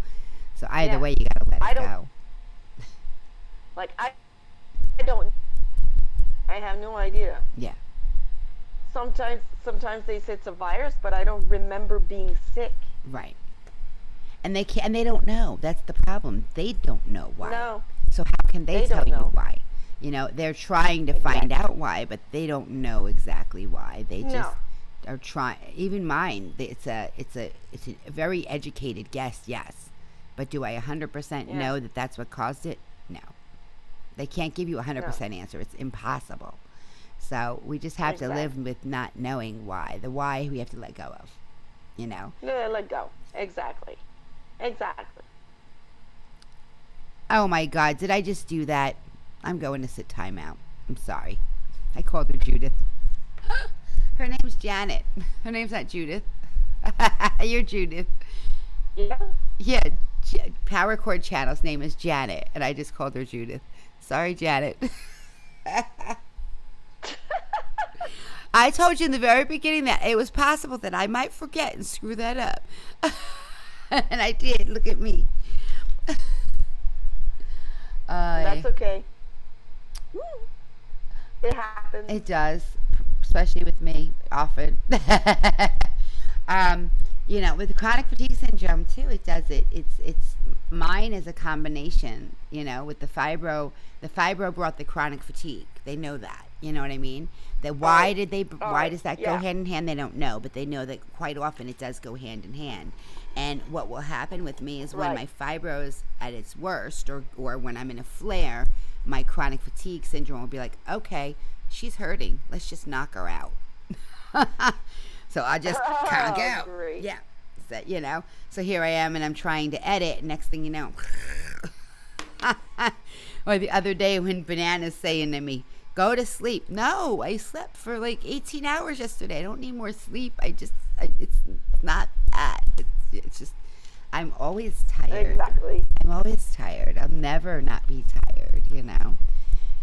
So either way, you gotta let it go. Like I have no idea. Yeah. Sometimes they say it's a virus, but I don't remember being sick. Right. And they can't, and they don't know. That's the problem. They don't know why. No. So how can they tell you why? You know, they're trying to find out why, but they don't know exactly why. They just are trying. Even mine, it's a very educated guess, yes. But do I 100% know that that's what caused it? No. They can't give you a 100% answer. It's impossible. So we just have to live with not knowing why. The why we have to let go of, you know? Yeah, let go. Exactly. Oh my God, did I just do that? I'm going to sit timeout. I'm sorry. I called her Judith. Her name's Janet. Her name's not Judith. You're Judith. Yeah. Yeah. Power Chord Channel's name is Janet, and I just called her Judith. Sorry, Janet. I told you in the very beginning that it was possible that I might forget and screw that up. And I did. Look at me. That's okay. It happens. It does, especially with me, often. You know, with chronic fatigue syndrome too, it does it. It's mine is a combination. You know, with the fibro brought the chronic fatigue. They know that. You know what I mean? That why does that go Yeah. hand in hand? They don't know, but they know that quite often it does go hand in hand. And what will happen with me is when Right. my fibro's at its worst, or when I'm in a flare, my chronic fatigue syndrome will be like, okay, she's hurting. Let's just knock her out. So I just conk out. Great. Yeah. So, you know, so here I am and I'm trying to edit. Next thing you know. Or the other day when Banana's saying to me, go to sleep. No, I slept for like 18 hours yesterday. I don't need more sleep. It's not that. It's just, I'm always tired. Exactly. I'm always tired. I'll never not be tired, you know.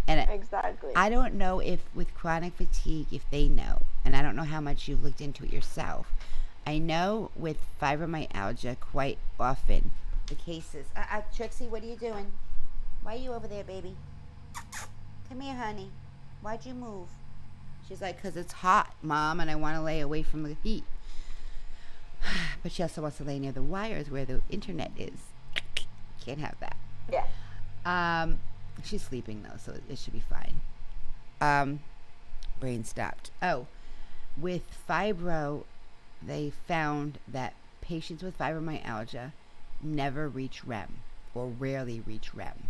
And Exactly. I don't know if with chronic fatigue, if they know, and I don't know how much you've looked into it yourself. I know with fibromyalgia quite often, the cases, Trixie, what are you doing? Why are you over there, baby? Come here, honey. Why'd you move? She's like, because it's hot, Mom, and I want to lay away from the heat. But she also wants to lay near the wires where the internet is. Can't have that. Yeah. She's sleeping, though, so it should be fine. Brain stopped. Oh, with fibro, they found that patients with fibromyalgia never reach REM, or rarely reach REM,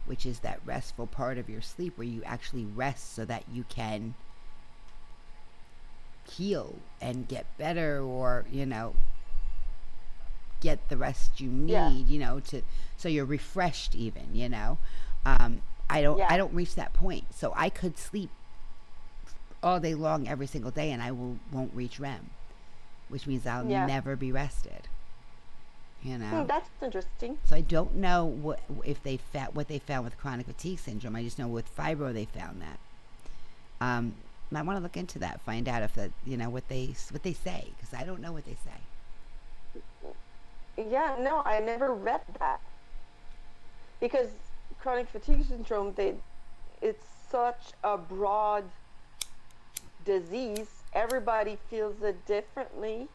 which is that restful part of your sleep where you actually rest so that you can heal and get better, or, you know, get the rest you need, Yeah. you know, so you're refreshed even, you know. I don't reach that point, so I could sleep all day long every single day and I won't reach REM, which means I'll never be rested, you know. That's interesting. So I don't know what they found with chronic fatigue syndrome. I just know with fibro they found that. I want to look into that, find out if that, you know, what they say, because I don't know what they say. Yeah, no, I never read that. Because chronic fatigue syndrome, it's such a broad disease. Everybody feels it differently.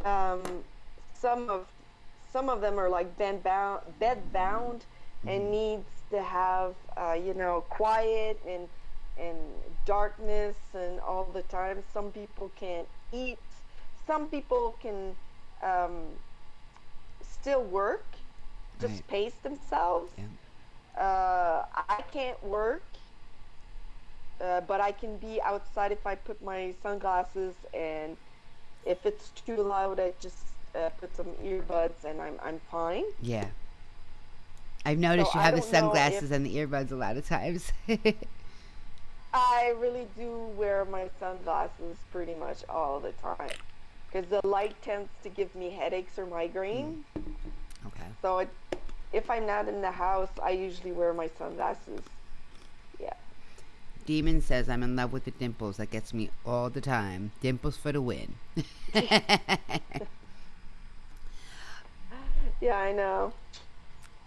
Some of them are like bed bound and needs to have you know, quiet and darkness and all the time. Some people can't eat. Some people can still work, just Right. pace themselves. Yeah. I can't work, but I can be outside if I put my sunglasses, and if it's too loud, I just put some earbuds and I'm fine. Yeah. I've noticed So you I have the don't know sunglasses and the earbuds a lot of times. I really do wear my sunglasses pretty much all the time because the light tends to give me headaches or migraine. Okay. So if I'm not in the house, I usually wear my sunglasses. Yeah. Demon says I'm in love with the dimples. That gets me all the time. Dimples for the win. Yeah, I know.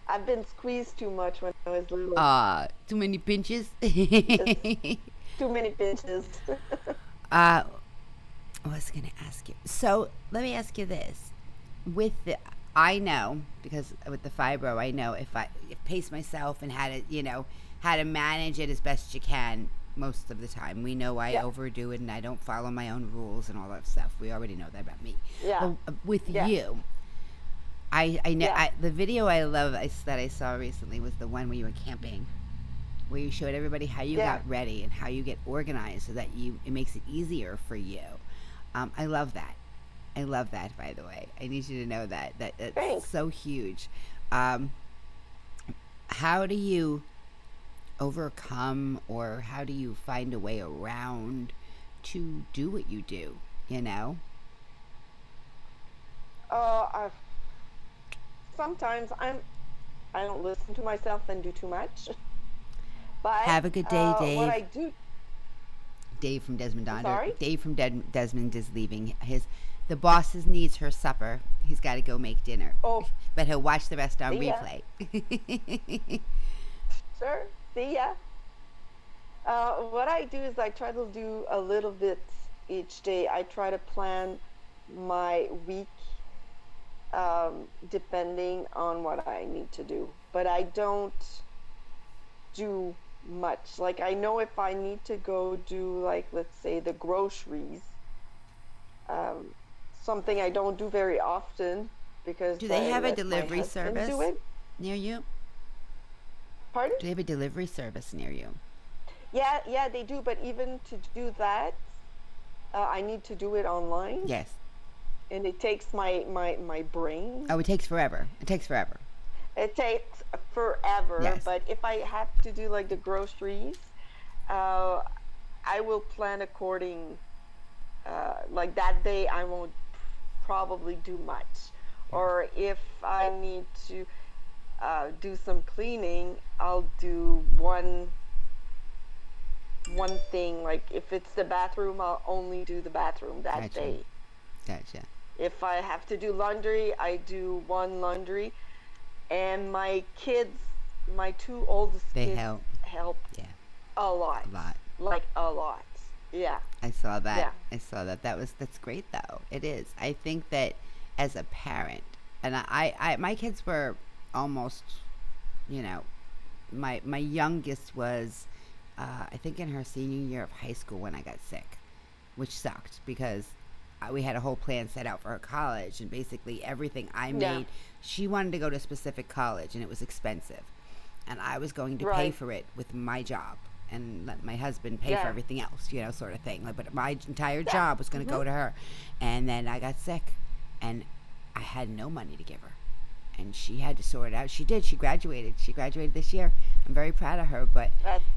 I've been squeezed too much when I was little. Too many pinches. Too many pinches. I was going to ask you. So let me ask you this. I know, because with the fibro, I know if I pace myself and how to manage it as best you can most of the time. We know I overdo it and I don't follow my own rules and all that stuff. We already know that about me. Yeah. But with you, I know the video I love that I saw recently was the one where you were camping, where you showed everybody how you got ready and how you get organized so that it makes it easier for you. I love that. I love that, by the way. I need you to know that's Thanks. so huge. How do you overcome, or how do you find a way around to do what you do, you know? Sometimes I don't listen to myself and do too much. But Have a good day, Dave. What I do. Dave from Desmond Donder. Sorry? Dave from Desmond is leaving. The boss needs her supper. He's got to go make dinner. Oh, But he'll watch the rest on See ya. replay. sure. See ya. What I do is I try to do a little bit each day. I try to plan my week depending on what I need to do. But I don't do much. Like, I know if I need to go do, like, let's say the groceries, something I don't do very often because Do they I have a let my delivery husband service do it. near you? Pardon? Do they have a delivery service near you? Yeah, they do. But even to do that, I need to do it online. Yes. And it takes my brain. Oh, it takes forever. It takes forever. It takes forever. Yes. But if I have to do like the groceries, I will plan according. Like that day, I won't probably do much. Or if I need to do some cleaning, I'll do one thing. Like if it's the bathroom, I'll only do the bathroom that Gotcha. day. Gotcha. If I have to do laundry, I do one laundry. And my kids, my 2 oldest They kids help. Yeah. a lot. A lot. Like a lot. Yeah. I saw that. Yeah. I saw that. That's great though. It is. I think that as a parent, and I my kids were almost, you know, my youngest was, I think in her senior year of high school when I got sick, which sucked because we had a whole plan set out for her college, and basically everything I made, she wanted to go to a specific college and it was expensive, and I was going to pay for it with my job and let my husband pay for everything else, you know, sort of thing. Like, but my entire job was going to go to her. And then I got sick and I had no money to give her, and she had to sort it out. She did. She graduated this year. I'm very proud of her, but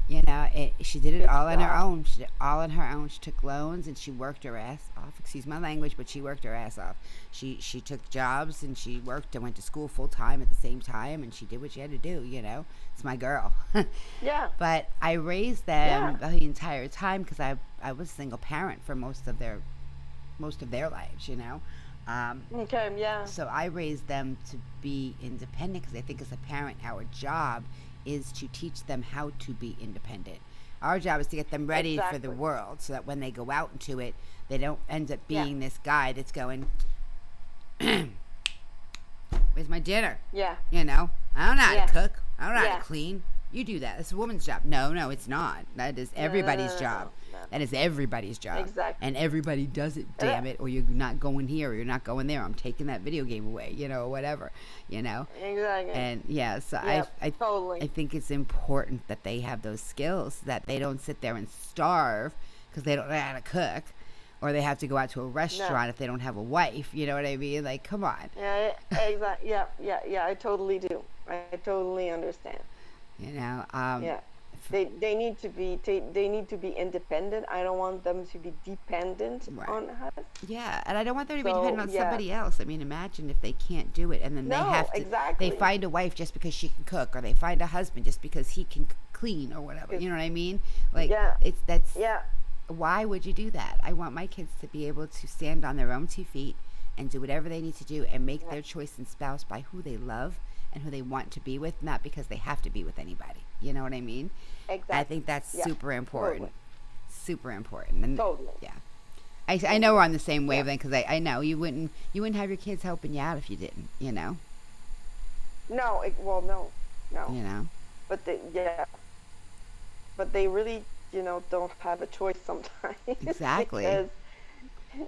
you know, she did it all on her own. She did it all on her own. She took loans and she worked her ass off. Excuse my language, but she worked her ass off. She took jobs and she worked and went to school full time at the same time, and she did what she had to do, you know. It's my girl. Yeah. But I raised them the entire time because I was a single parent for most of their lives, you know. Okay, yeah. So I raised them to be independent because I think as a parent, our job is to teach them how to be independent. Our job is to get them ready for the world so that when they go out into it, they don't end up being this guy that's going, where's my dinner? Yeah. You know, I don't know how to cook. I don't know how Yeah. to clean. You do that. It's a woman's job. No, it's not. That is everybody's job. No. That is everybody's job. Exactly. And everybody does it, damn it, or you're not going here or you're not going there. I'm taking that video game away, you know, or whatever, you know. Exactly. And yeah, so totally. I think it's important that they have those skills, that they don't sit there and starve because they don't know how to cook, or they have to go out to a restaurant if they don't have a wife. You know what I mean? Like, come on. Yeah, exactly. Yeah. I totally do. I totally understand. You know. They need to be independent. I don't want them to be dependent on us. Yeah, and I don't want them to be So, dependent on somebody else. I mean, imagine if they can't do it, and then they have to. Exactly. They find a wife just because she can cook, or they find a husband just because he can clean, or whatever. You know what I mean? Like, why would you do that? I want my kids to be able to stand on their own 2 feet and do whatever they need to do and make their choice in spouse by who they love and who they want to be with, not because they have to be with anybody. You know what I mean? Exactly. I think that's super important. Totally. Super important. And Totally. Yeah. I know we're on the same wavelength because I know you wouldn't have your kids helping you out if you didn't, you know? No. No. You know? But they really, you know, don't have a choice sometimes. Exactly. Because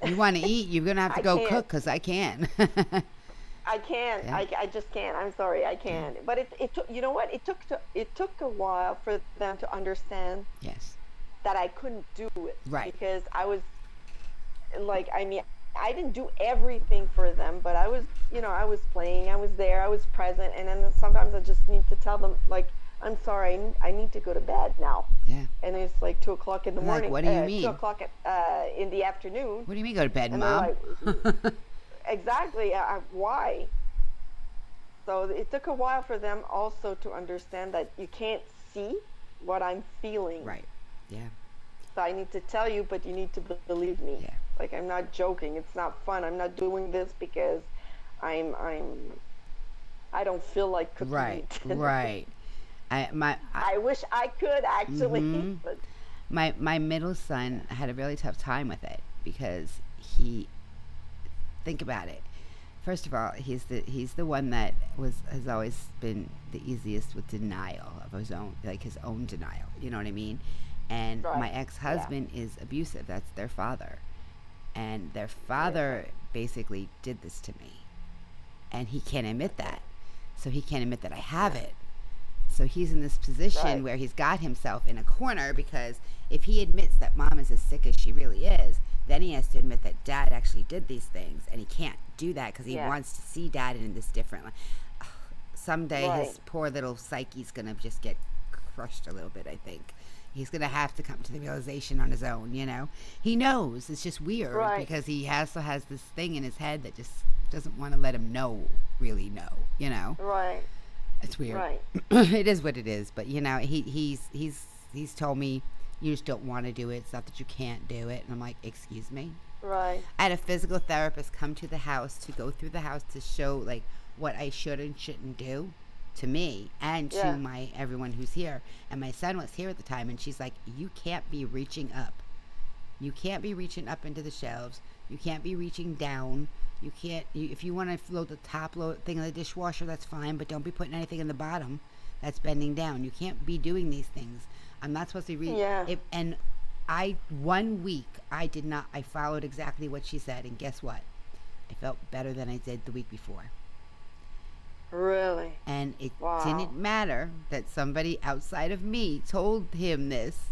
you want to eat, you're going to have to go cook because I can. I can't. Yeah. I just can't. I'm sorry. I can't. But it took. You know what? It took a while for them to understand. Yes. That I couldn't do it. Right. Because I was, like, I mean, I didn't do everything for them, but I was, you know, I was playing. I was there. I was present. And then sometimes I just need to tell them, like, I'm sorry. I need to go to bed now. Yeah. And it's like 2:00 in the morning. What do you mean? 2:00 in the afternoon. What do you mean go to bed, and Mom? Like, exactly. Why? So it took a while for them also to understand that you can't see what I'm feeling. Right. Yeah. So I need to tell you, but you need to believe me. Yeah. Like, I'm not joking. It's not fun. I'm not doing this because I don't feel like cooking. Right. Right. I wish I could actually. Mm-hmm. But my middle son had a really tough time with it because think about it. First of all, he's the one that has always been the easiest with denial of his own, like his own denial. You know what I mean? And Right. my ex-husband is abusive. That's their father, and their father basically did this to me, and he can't admit that. So he can't admit that I have it. So he's in this position Right. where he's got himself in a corner, because if he admits that mom is as sick as she really is, then he has to admit that dad actually did these things, and he can't do that because he Yeah. wants to see dad in this different light. Someday his Right. poor little psyche's gonna just get crushed a little bit. I think he's gonna have to come to the realization on his own. You know, he knows. It's just weird Right. because he also has this thing in his head that just doesn't want to let him really know. You know, Right. it's weird. Right. It is what it is. But you know, he's told me, you just don't want to do it. It's not that you can't do it. And I'm like, excuse me. Right. I had a physical therapist come to the house to go through the house to show like what I should and shouldn't do to me and Yeah. to everyone who's here. And my son was here at the time, and she's like, you can't be reaching up. You can't be reaching up into the shelves. You can't be reaching down. You can't. If you want to load the top load thing of the dishwasher, that's fine, but don't be putting anything in the bottom that's bending down. You can't be doing these things. I'm not supposed to read. Yeah. And 1 week, I did not. I followed exactly what she said, and guess what? I felt better than I did the week before. Really. And it Wow. didn't matter that somebody outside of me told him this,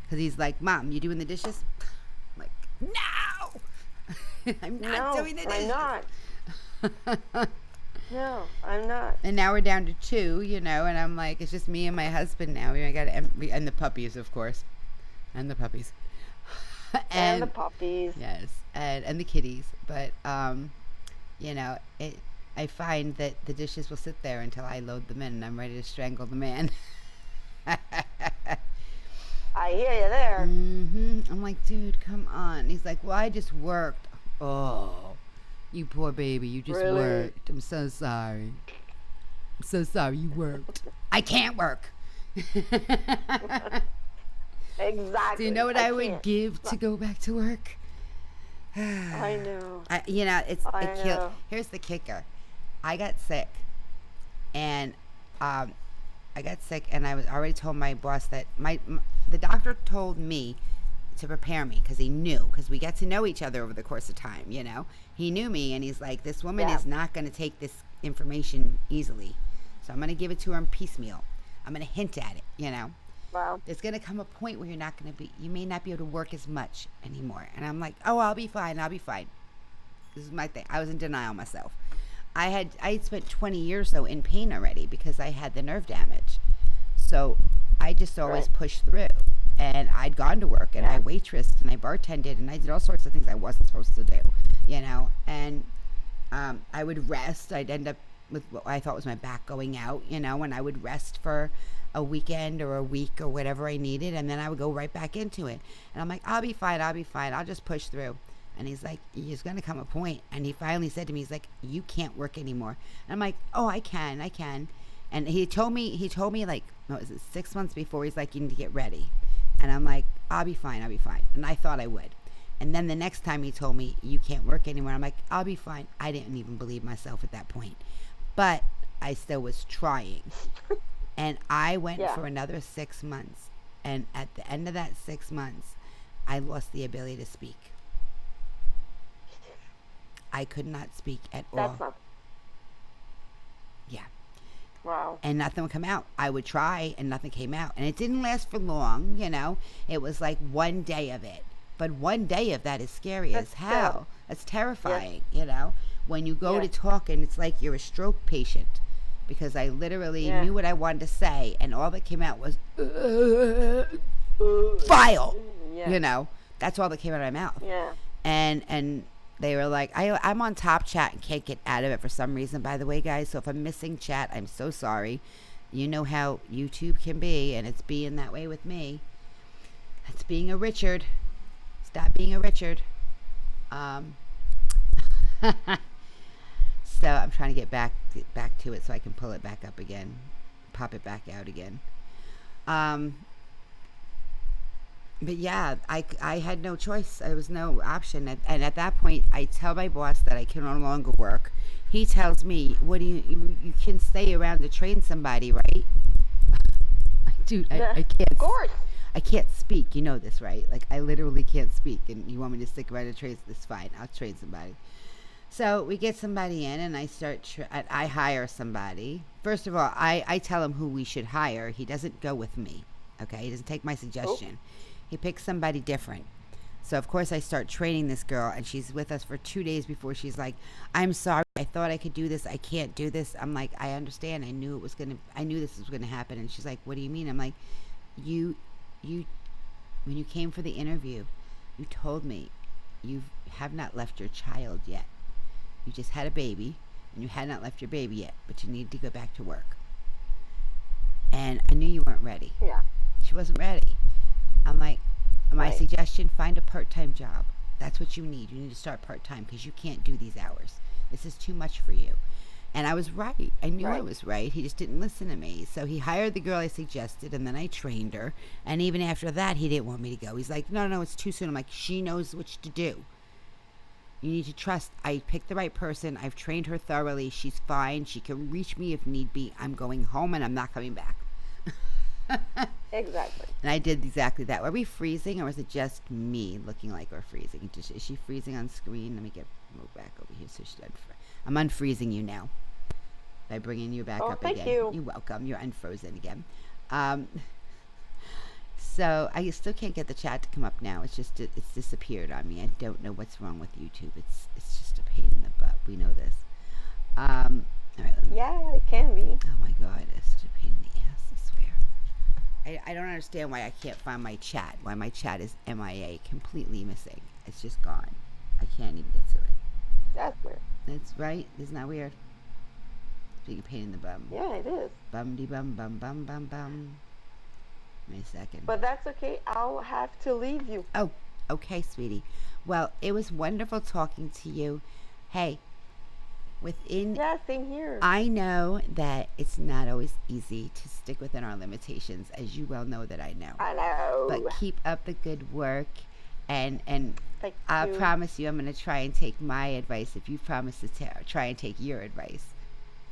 because he's like, Mom, you doing the dishes? I'm like, no! I'm not No, doing the dishes. I'm not. No, I'm not. And now we're down to 2, you know, and I'm like, it's just me and my husband now. I got and the puppies, of course. And the puppies. And the puppies. Yes, and the kitties. But, you know, I find that the dishes will sit there until I load them in, and I'm ready to strangle the man. I hear you there. I'm like, dude, come on. He's like, well, I just worked. Oh, you poor baby, you just Really? worked. I'm so sorry. I'm so sorry you worked. I can't work. Exactly. Do you know what I would can't. give to go back to work? I know. You know, I know. Here's the kicker. I got sick, and I was already told my boss that the doctor told me to prepare me because he knew, because we got to know each other over the course of time. You know, he knew me, and he's like, this woman Yeah. is not going to take this information easily, so I'm going to give it to her in piecemeal. I'm going to hint at it. You know. Wow. There's going to come a point where you may not be able to work as much anymore. And I'm like, oh, I'll be fine. This is my thing. I was in denial myself. I had spent 20 years though in pain already because I had the nerve damage. So I just always Right. pushed through. And I'd gone to work, and I waitressed, and I bartended, and I did all sorts of things I wasn't supposed to do, you know. And I would rest. I'd end up with what I thought was my back going out, you know, and I would rest for a weekend or a week or whatever I needed, and then I would go right back into it. And I'm like, I'll be fine, I'll just push through. And he's like, there's gonna come a point. And he finally said to me, he's like, you can't work anymore. And I'm like, oh, I can. And he told me like, what was it, 6 months before, he's like, you need to get ready. And I'm like, I'll be fine. And I thought I would. And then the next time he told me, you can't work anymore, I'm like, I'll be fine. I didn't even believe myself at that point, but I still was trying. And I went Yeah. for another 6 months. And at the end of that 6 months, I lost the ability to speak. I could not speak at all. That's not. Yeah. Wow. And nothing would come out. I would try, and nothing came out. And it didn't last for long, you know. It was like one day of it. But one day of that is scary That's as hell. still- That's terrifying, you know. When you go Yeah. to talk, and it's like you're a stroke patient. Because I literally Yeah. knew what I wanted to say, and all that came out was, vile. Yeah. You know. That's all that came out of my mouth. Yeah. And they were like, I'm on top chat and can't get out of it for some reason, by the way, guys. So if I'm missing chat, I'm so sorry. You know how YouTube can be, and it's being that way with me. It's being a Richard. Stop being a Richard. So I'm trying to get back to it so I can pull it back up again, pop it back out again. but yeah, I had no choice. There was no option. And at that point, I tell my boss that I can no longer work. He tells me, "What do you can stay around to train somebody, right?" Dude, I can't. Of course. I can't speak. You know this, right? Like, I literally can't speak, and you want me to stick around and train? It's fine. I'll train somebody. So we get somebody in, and I hire somebody. First of all, I tell him who we should hire. He doesn't go with me. Okay, he doesn't take my suggestion. He picks somebody different. So of course I start training this girl, and she's with us for 2 days before she's like, "I'm sorry. I thought I could do this. I can't do this." I'm like, "I understand. I knew this was gonna happen." And she's like, "What do you mean?" I'm like, "You, when you came for the interview, you told me you have not left your child yet. You just had a baby, and you had not left your baby yet, but you need to go back to work. And I knew you weren't ready." Yeah. She wasn't ready. I'm like, my Right. suggestion, find a part-time job. That's what you need. You need to start part-time because you can't do these hours. This is too much for you. And I was right. I knew I was right. He just didn't listen to me. So he hired the girl I suggested, and then I trained her. And even after that, he didn't want me to go. He's like, no, it's too soon. I'm like, she knows what to do. You need to trust. I picked the right person. I've trained her thoroughly. She's fine. She can reach me if need be. I'm going home, and I'm not coming back. Exactly. And I did exactly that. Are we freezing, or is it just me looking like we're freezing? Is she freezing on screen? Let me move back over here so she's I'm unfreezing you now by bringing you back up thank again. you. You're welcome. You're unfrozen again. So I still can't get the chat to come up now. It's disappeared on me. I don't know what's wrong with YouTube. It's just a pain in the butt. We know this. All right. Yeah, it can be. Oh my God, it's such a pain in the ass, I swear. I don't understand why I can't find my chat, why my chat is MIA, completely missing. It's just gone. I can't even get to it. That's weird. That's right. Isn't that weird? It's being a pain in the bum. Yeah, it is. Bum-de-bum, bum-bum-bum-bum. Wait a second. But that's okay. I'll have to leave you. Oh, okay, sweetie. Well, it was wonderful talking to you. Hey, Yeah, same here. I know that it's not always easy to stick within our limitations, as you well know that I know. I know. But keep up the good work, and Thank I you. promise you I'm going to try and take my advice if you promise to try and take your advice.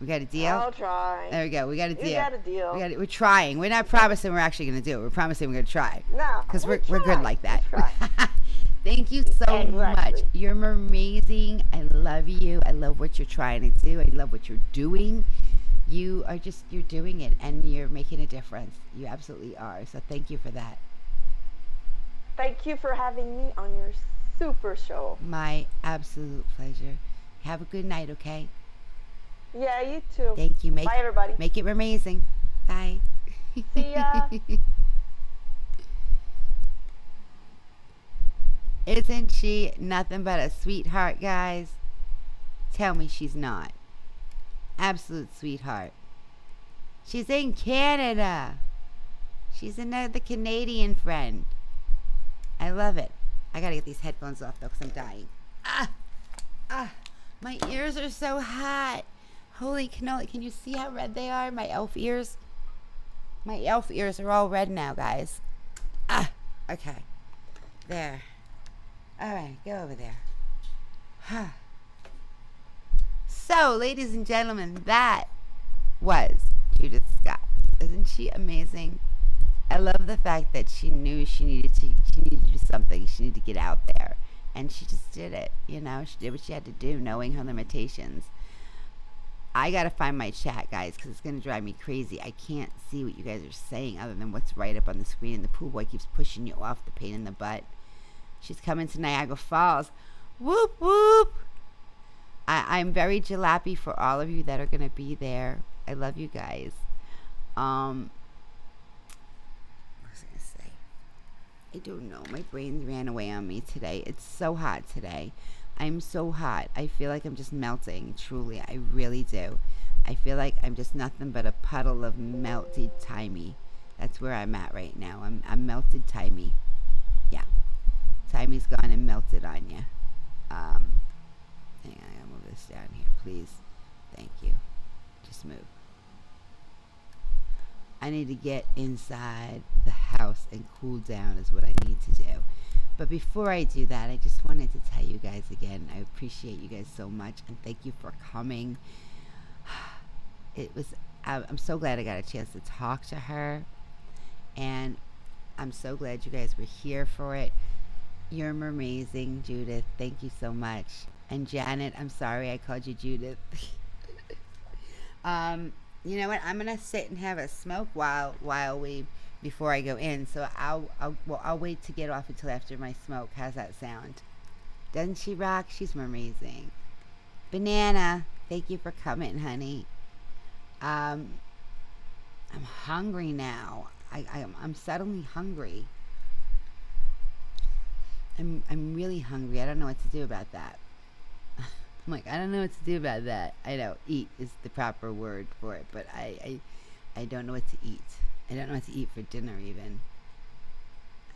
We got a deal? I'll try. There we go. We got a deal. We got a deal. We're trying. We're not promising we're actually going to do it. We're promising we're going to try. No, Because we're trying. good like that. We're trying. Thank you so much. Exactly. You're amazing. I love you. I love what you're trying to do. I love what you're doing. You're doing it, and you're making a difference. You absolutely are. So thank you for that. Thank you for having me on your super show. My absolute pleasure. Have a good night, okay? Yeah, you too. Thank you. Bye, everybody. Make it amazing. Bye. See ya. Isn't she nothing but a sweetheart, guys? Tell me she's not. Absolute sweetheart. She's in Canada. She's another Canadian friend. I love it. I gotta get these headphones off though, because I'm dying. My ears are so hot. Holy cannoli. Can you see how red they are? My elf ears? My elf ears are all red now, guys. Okay. There. Alright, go over there. So, ladies and gentlemen, that was Judith Scott. Isn't she amazing? I love the fact that she knew she needed to do something. She needed to get out there. And she just did it. You know, she did what she had to do, knowing her limitations. I gotta find my chat, guys, because it's gonna drive me crazy. I can't see what you guys are saying other than what's right up on the screen, and the pool boy keeps pushing you off, the pain in the butt. She's coming to Niagara Falls. Whoop, whoop. I'm very jalopy for all of you that are gonna be there. I love you guys. What was I gonna say? I don't know. My brain ran away on me today. It's so hot today. I'm so hot. I feel like I'm just melting. Truly, I really do. I feel like I'm just nothing but a puddle of melted Timey. That's where I'm at right now. I'm melted Timey. Yeah. Timey's gone and melted on you. Hang on, I gotta move this down here, please. Thank you. Just move. I need to get inside the house and cool down is what I need to do. But before I do that, I just wanted to tell you guys again, I appreciate you guys so much, and thank you for coming. I'm so glad I got a chance to talk to her, and I'm so glad you guys were here for it. You're amazing, Judith. Thank you so much. And Janet, I'm sorry I called you Judith. You know what? I'm gonna sit and have a smoke before I go in. So I'll wait to get off until after my smoke. How's that sound? Doesn't she rock? She's amazing. Banana, thank you for coming, honey. I'm hungry now. I'm suddenly hungry. I'm really hungry. I don't know what to do about that. I'm like, I don't know what to do about that. I know eat is the proper word for it, but I don't know what to eat. I don't know what to eat for dinner even.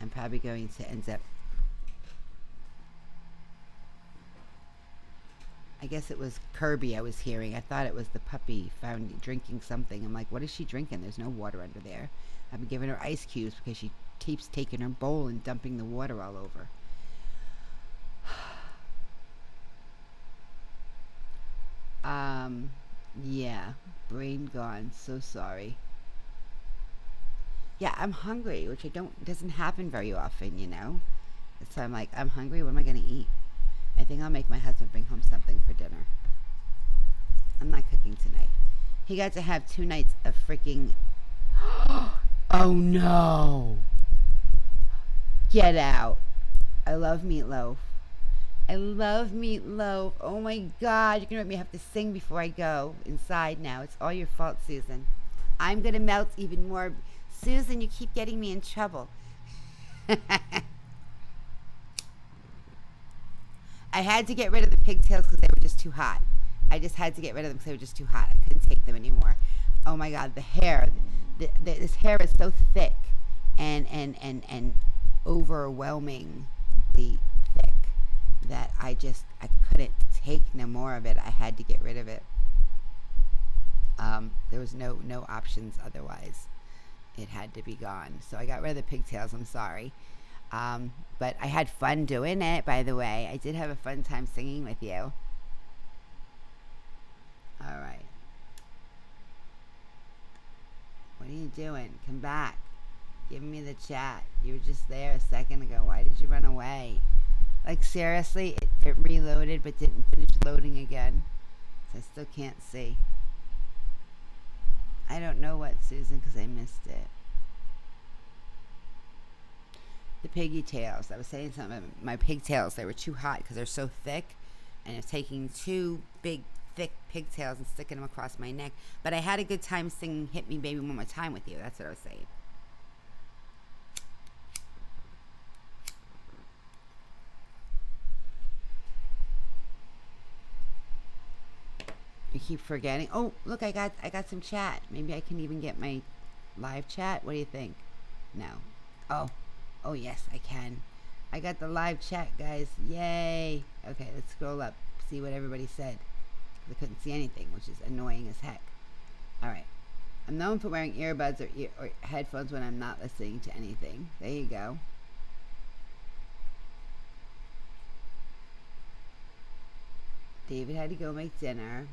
I'm probably going to end up, I guess it was Kirby I was hearing. I thought it was the puppy found drinking something. I'm like, what is she drinking? There's no water under there. I've been giving her ice cubes because she keeps taking her bowl and dumping the water all over. Yeah, brain gone. So sorry. Yeah, I'm hungry, which doesn't happen very often, you know. So I'm like, I'm hungry. What am I gonna eat? I think I'll make my husband bring home something for dinner. I'm not cooking tonight. He got to have 2 nights of freaking. Oh no! Get out! I love meatloaf. I love meatloaf. Oh my God, you're gonna make me have to sing before I go inside now. It's all your fault, Susan. I'm gonna melt even more. Susan, you keep getting me in trouble. I had to get rid of the pigtails because they were just too hot. I just had to get rid of them because they were just too hot. I couldn't take them anymore. Oh my God, the hair. This hair is so thick and overwhelmingly thick that I couldn't take no more of it. I had to get rid of it. There was no options otherwise. It had to be gone. So I got rid of the pigtails. I'm sorry. But I had fun doing it, by the way. I did have a fun time singing with you. All right. What are you doing? Come back. Give me the chat. You were just there a second ago. Why did you run away? Like, seriously, it reloaded but didn't finish loading again. So I still can't see. I don't know what, Susan, because I missed it. The piggy tails. I was saying something about my pigtails. They were too hot because they're so thick. And it's taking 2 big, thick pigtails and sticking them across my neck. But I had a good time singing Hit Me Baby One More Time with you. That's what I was saying. You keep forgetting. Oh, look, I got some chat. Maybe I can even get my live chat. What do you think? No. Oh yes, I can. I got the live chat, guys. Yay. Okay, let's scroll up. See what everybody said. I couldn't see anything, which is annoying as heck. All right. I'm known for wearing earbuds or headphones when I'm not listening to anything. There you go. David had to go make dinner.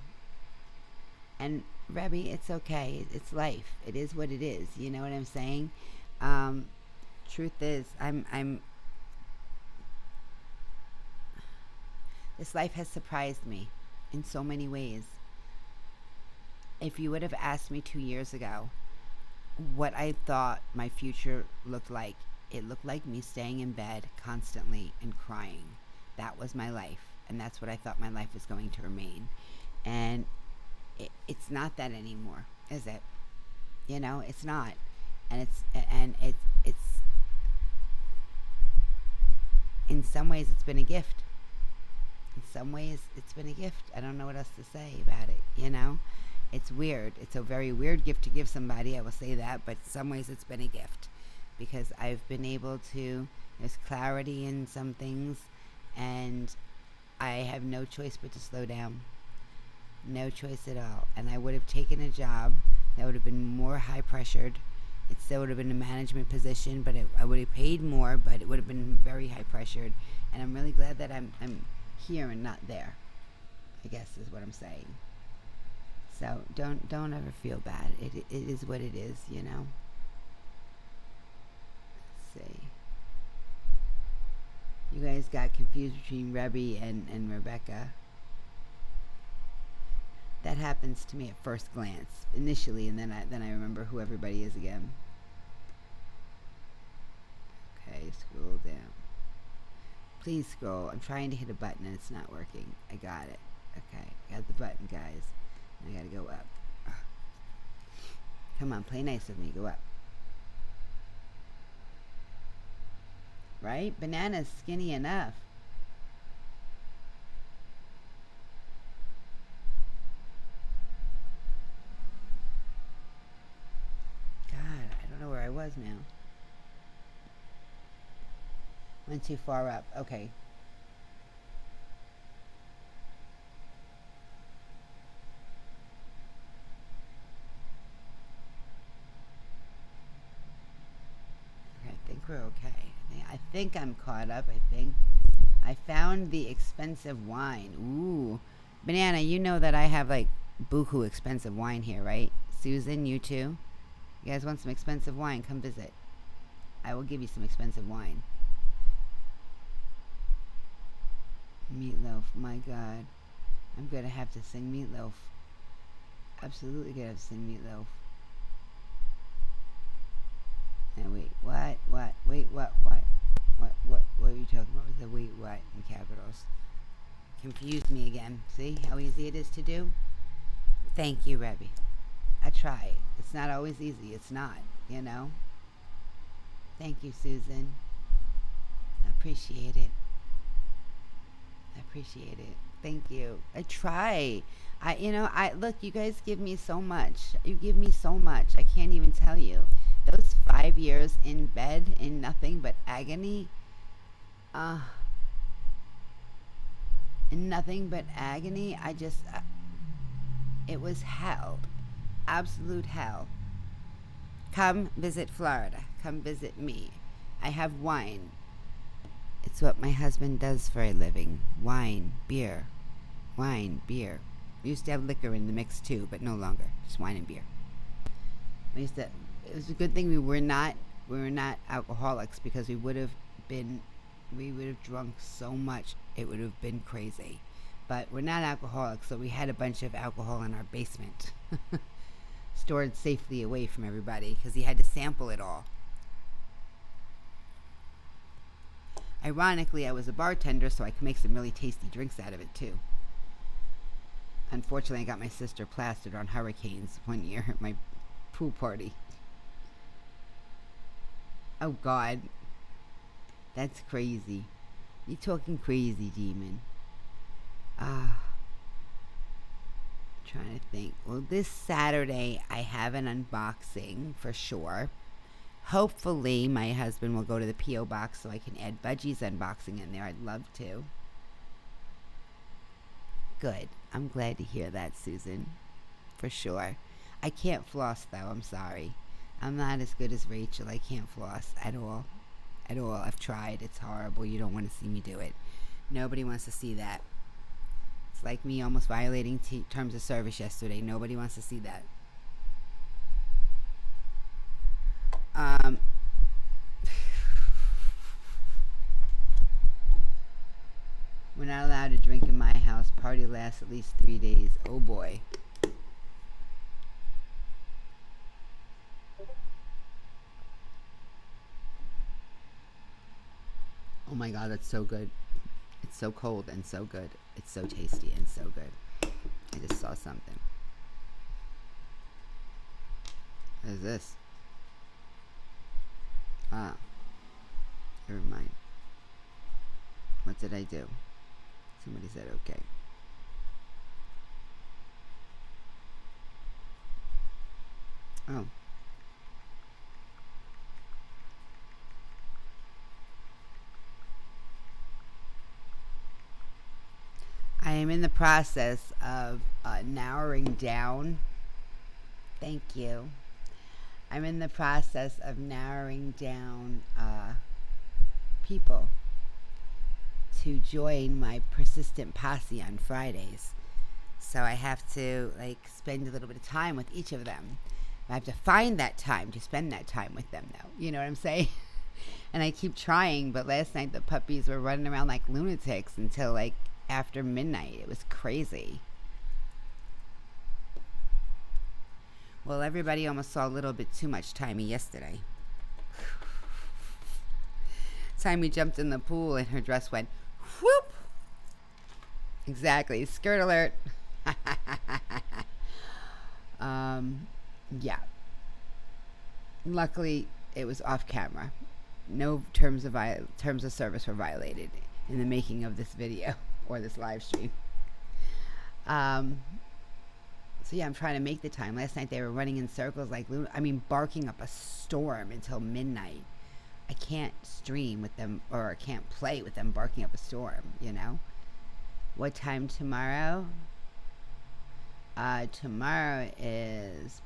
And Rebby, it's okay. It's life. It is what it is. You know what I'm saying? Truth is, this life has surprised me in so many ways. If you would have asked me 2 years ago what I thought my future looked like, it looked like me staying in bed constantly and crying. That was my life, and that's what I thought my life was going to remain. And it's not that anymore, is it? You know, it's not. And it's in some ways it's been a gift. In some ways it's been a gift. I don't know what else to say about it, you know? It's weird. It's a very weird gift to give somebody, I will say that, but in some ways it's been a gift because I've been able to, there's clarity in some things, and I have no choice but to slow down. No choice at all. And I would have taken a job That would have been more high pressured. It still would have been a management position, but I would have paid more, but it would have been very high pressured. And I'm really glad that I'm here and not there, I guess is what I'm saying. So don't ever feel bad. It is what it is, you know. Let's see. You guys got confused between Rebby and Rebecca. That happens to me at first glance, initially, and then I remember who everybody is again. Okay, scroll down. Please scroll. I'm trying to hit a button and it's not working. I got it. Okay, got the button, guys. I gotta go up. Come on, play nice with me. Go up. Right? Banana's skinny enough. God, I don't know where I was now. Went too far up. Okay. I think we're okay. I think I'm caught up. I found the expensive wine. Ooh. Banana, you know that I have like buku expensive wine here, right? Susan, you too? You guys want some expensive wine? Come visit. I will give you some expensive wine. Meatloaf, my God. I'm gonna have to sing Meatloaf. Absolutely gonna have to sing Meatloaf. Now wait, what? Wait, what are you talking about with the wait, what in capitals? Confused me again. See how easy it is to do? Thank you, Rebby. I try. It's not always easy. It's not, you know? Thank you, Susan. I appreciate it. Thank you. I try. Look, you guys give me so much. You give me so much. I can't even tell you. Those 5 years in bed in nothing but agony. In nothing but agony. It was hell. Absolute hell. Come visit Florida. Come visit me. I have wine. It's what my husband does for a living. Wine, beer. We used to have liquor in the mix too, but no longer. Just wine and beer. It was a good thing we were not alcoholics, because we would have drunk so much it would have been crazy. But we're not alcoholics, so we had a bunch of alcohol in our basement. Stored safely away from everybody, because he had to sample it all. Ironically, I was a bartender, so I could make some really tasty drinks out of it too. Unfortunately, I got my sister plastered on hurricanes one year at my pool party. Oh God, that's crazy. You talking crazy, demon? Trying to think. Well, this Saturday I have an unboxing for sure. Hopefully my husband will go to the P.O. box so I can add Budgie's unboxing in there. I'd love to. Good. I'm glad to hear that, Susan. For sure. I can't floss though. I'm sorry. I'm not as good as Rachel. I can't floss at all. I've tried. It's horrible. You don't want to see me do it. Nobody wants to see that. It's like me almost violating terms of service yesterday. Nobody wants to see that. We're not allowed to drink in my house. Party lasts at least 3 days. Oh boy. Oh my God, that's so good. It's so cold and so good. It's so tasty and so good. I just saw something. What is this? Never mind. What did I do? Somebody said okay. Oh. I am in the process of narrowing down Thank you. I'm in the process of narrowing down people to join my persistent posse on Fridays. So I have to like spend a little bit of time with each of them. I have to find that time to spend that time with them though. You know what I'm saying? And I keep trying, but last night the puppies were running around like lunatics until like after midnight. It was crazy. Well, everybody almost saw a little bit too much Timey yesterday. Timey jumped in the pool and her dress went whoop. Exactly. Skirt alert. Yeah. Luckily, it was off camera. No terms of service were violated in the making of this video or this live stream. So yeah, I'm trying to make the time. Last night they were running in circles like, barking up a storm until midnight. I can't stream with them, or I can't play with them barking up a storm, you know? What time tomorrow? Tomorrow is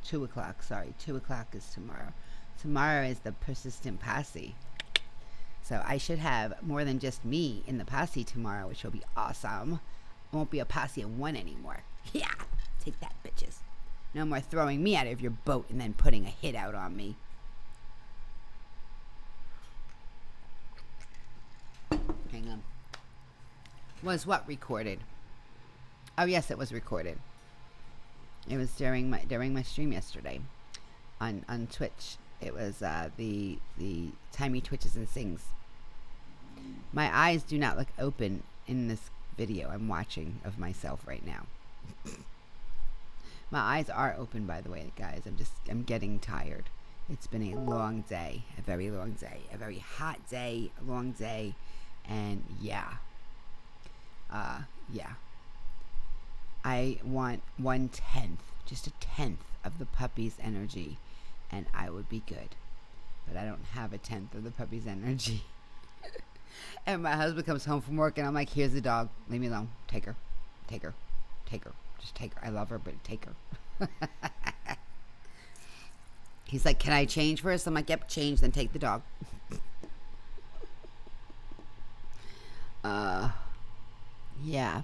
2 o'clock, sorry. 2 o'clock is tomorrow. Tomorrow is the persistent posse. So I should have more than just me in the posse tomorrow, which will be awesome. It won't be a posse of one anymore. Yeah, take that, bitches. No more throwing me out of your boat and then putting a hit out on me. Hang on. Was what recorded? Oh yes, it was recorded. It was during my stream yesterday on Twitch. It was the Timey Twitches and Sings. My eyes do not look open in this video I'm watching of myself right now. My eyes are open, by the way, guys. I'm getting tired. It's been a long day, a very long day, a very hot day, a long day, and yeah. I want 1/10, just a 10th of the puppy's energy, and I would be good. But I don't have a 10th of the puppy's energy. And my husband comes home from work, and I'm like, here's the dog. Leave me alone. Take her. Take her. Take her. Just take her. I love her, but take her. He's like, can I change first? I'm like, yep, change, then take the dog. Yeah.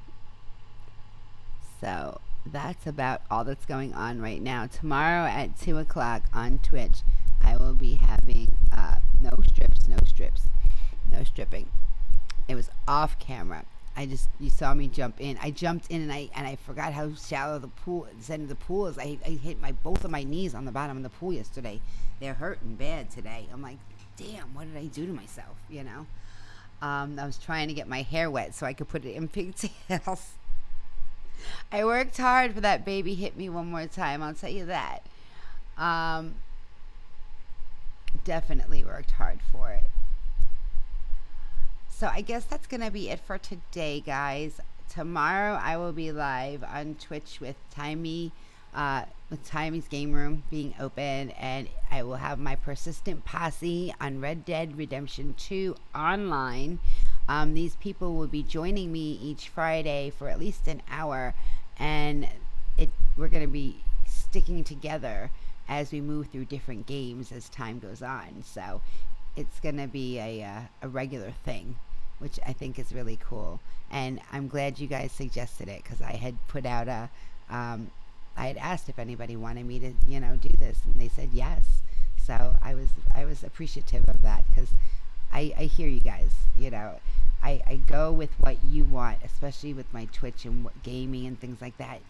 So that's about all that's going on right now. Tomorrow at 2 o'clock on Twitch, I will be having no stripping. It was off camera. You saw me jump in. I jumped in and I forgot how shallow the end of the pool is. I hit both of my knees on the bottom of the pool yesterday. They're hurting bad today. I'm like, damn, what did I do to myself? You know. I was trying to get my hair wet so I could put it in pigtails. I worked hard for that baby hit me one more time, I'll tell you that. Definitely worked hard for it. So I guess that's going to be it for today, guys. Tomorrow I will be live on Twitch with Timey, with Timey's Game Room being open, and I will have my persistent posse on Red Dead Redemption 2 online. These people will be joining me each Friday for at least an hour, and we're going to be sticking together as we move through different games as time goes on. So it's going to be a regular thing, which I think is really cool. And I'm glad you guys suggested it, because I had put out I had asked if anybody wanted me to, do this, and they said yes. So I was appreciative of that, because I hear you guys. I go with what you want, especially with my Twitch and gaming and things like that.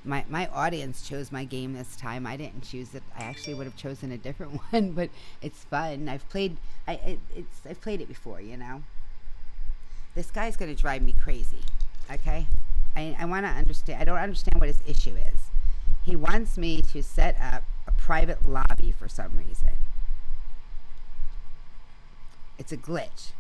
My audience chose my game this time. I didn't choose it. I actually would have chosen a different one, but it's fun. I've played it before. This guy's gonna drive me crazy. Okay, I want to understand. I don't understand what his issue is. He wants me to set up a private lobby for some reason. It's a glitch.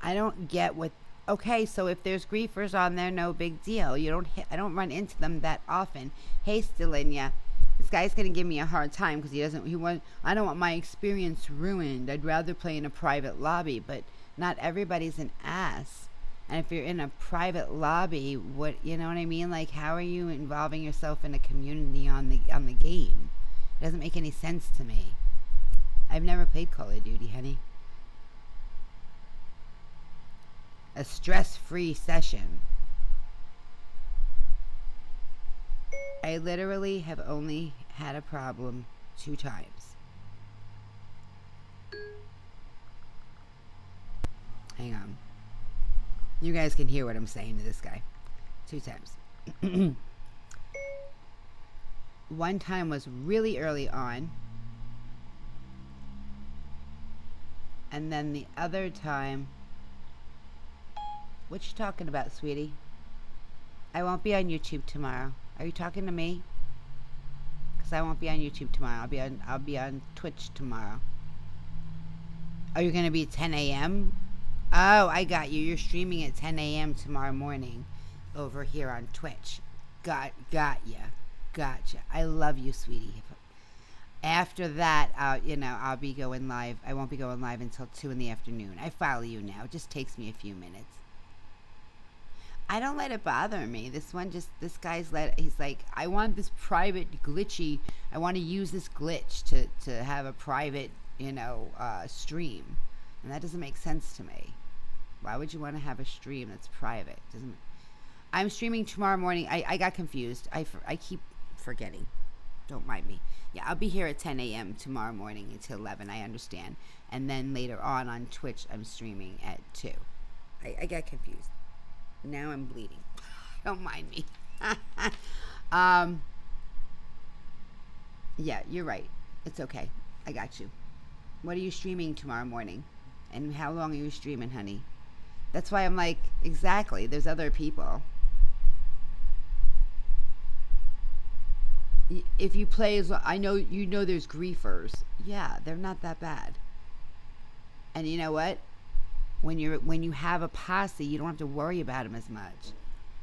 I don't get what. Okay, so if there's griefers on there, no big deal. I don't run into them that often. Hey, Stelinia, This guy's gonna give me a hard time because I don't want my experience ruined. I'd rather play in a private lobby, but not everybody's an ass. And if you're in a private lobby, what, you know what I mean? Like, how are you involving yourself in a community on the game? It doesn't make any sense to me. I've never played Call of Duty, honey. A stress-free session. I literally have only had a problem 2 times. Hang on. You guys can hear what I'm saying to this guy. 2 times. One time was really early on. And then the other time... What you talking about, sweetie? I won't be on YouTube tomorrow. Are you talking to me? Because I won't be on YouTube tomorrow. I'll be on Twitch tomorrow. Are you going to be at 10 a.m.? Oh, I got you. You're streaming at 10 a.m. tomorrow morning over here on Twitch. Got ya. Gotcha. I love you, sweetie. After that, I'll be going live. I won't be going live until 2 in the afternoon. I follow you now. It just takes me a few minutes. I don't let it bother me. This guy's he's like, I want this private glitchy, I want to use this glitch to have a private, stream. And that doesn't make sense to me. Why would you want to have a stream that's private? I'm streaming tomorrow morning. I got confused. I keep forgetting. Don't mind me. Yeah, I'll be here at 10 a.m. tomorrow morning until 11, I understand. And then later on Twitch, I'm streaming at 2. I got confused. Now I'm bleeding. Don't mind me. Yeah, you're right. It's okay. I got you. What are you streaming tomorrow morning? And how long are you streaming, honey? That's why I'm like, exactly. There's other people. If you play as... I know, there's griefers. Yeah, they're not that bad. And you know what? When you have a posse, you don't have to worry about them as much.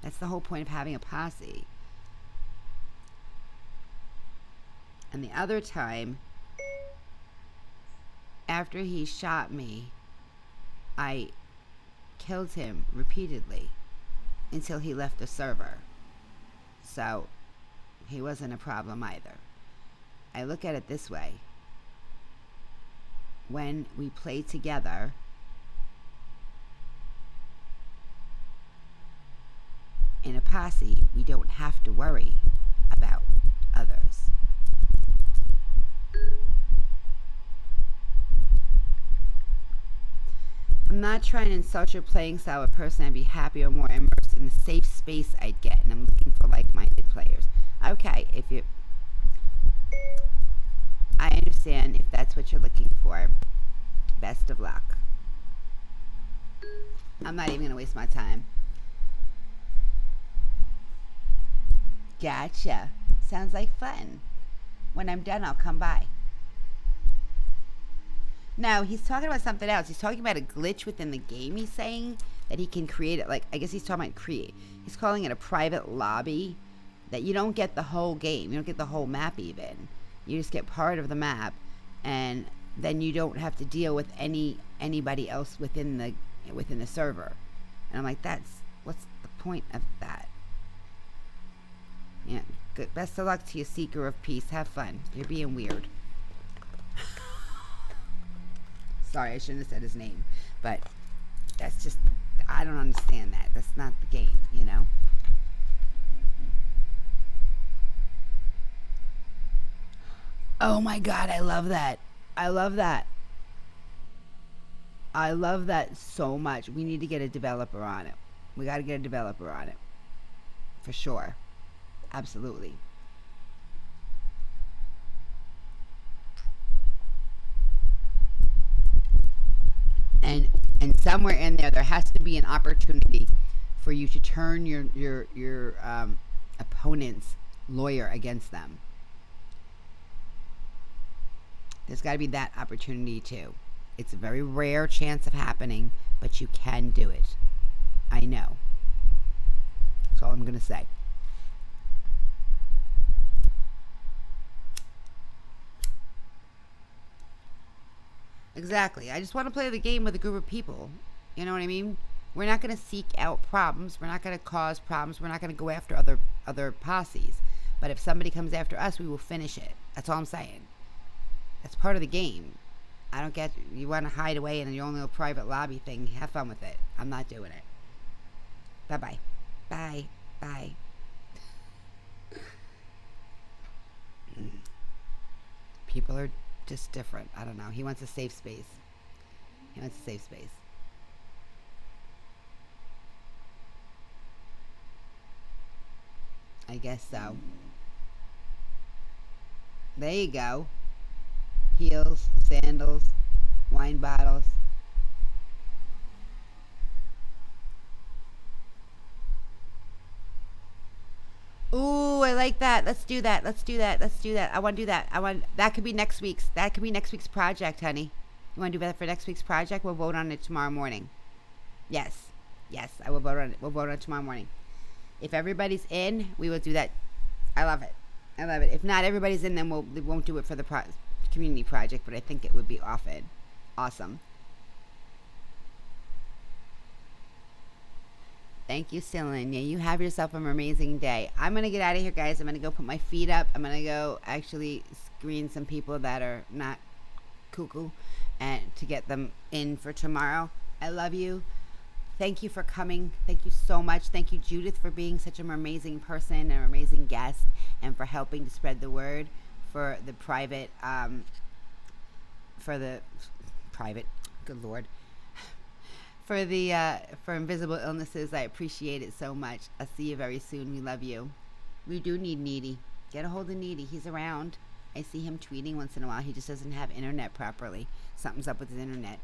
That's the whole point of having a posse. And the other time, after he shot me, I killed him repeatedly until he left the server. So he wasn't a problem either. I look at it this way. When we play together, in a posse, we don't have to worry about others. I'm not trying to insult your playing style of person. I'd be happy or more immersed in the safe space I'd get, and I'm looking for like-minded players. Okay, I understand if that's what you're looking for. Best of luck. I'm not even gonna waste my time. Gotcha. Sounds like fun. When I'm done, I'll come by. No, he's talking about something else. He's talking about a glitch within the game, he's saying, that he can create it. Like, I guess he's talking about create. He's calling it a private lobby, that you don't get the whole game. You don't get the whole map even. You just get part of the map, and then you don't have to deal with anybody else within the server. And I'm like, what's the point of that? Yeah, good. Best of luck to you, seeker of peace. Have fun. You're being weird. Sorry, I shouldn't have said his name. But that's just, I don't understand that. That's not the game, you know? Oh my God, I love that. I love that. I love that so much. We need to get a developer on it. We got to get a developer on it. For sure. Absolutely. And somewhere in there has to be an opportunity for you to turn your opponent's lawyer against them. There's got to be that opportunity too. It's a very rare chance of happening, but you can do it. I know. That's all I'm going to say. Exactly. I just want to play the game with a group of people. You know what I mean? We're not going to seek out problems. We're not going to cause problems. We're not going to go after other posses. But if somebody comes after us, we will finish it. That's all I'm saying. That's part of the game. I don't get, you want to hide away in your own little private lobby thing. Have fun with it. I'm not doing it. Bye-bye. Bye. Bye. People are just different. I don't know. He wants a safe space. He wants a safe space. I guess so. There you go. Heels, sandals, wine bottles. Ooh, I like that. Let's do that. Let's do that. Let's do that. I want to do that. That could be next week's. That could be next week's project, honey. You want to do that for next week's project? We'll vote on it tomorrow morning. Yes. Yes, I will vote on it. We'll vote on it tomorrow morning. If everybody's in, we will do that. I love it. I love it. If not everybody's in, then we won't do it for the community project, but I think it would be awesome. Thank you, Cylinia. You have yourself an amazing day. I'm going to get out of here, guys. I'm going to go put my feet up. I'm going to go actually screen some people that are not cuckoo and to get them in for tomorrow. I love you. Thank you for coming. Thank you so much. Thank you, Judith, for being such an amazing person and an amazing guest and for helping to spread the word for the private, good Lord, for invisible illnesses. I appreciate it so much. I'll see you very soon. We love you. We do need Needy. Get a hold of Needy. He's around. I see him tweeting once in a while. He just doesn't have internet properly. Something's up with his internet.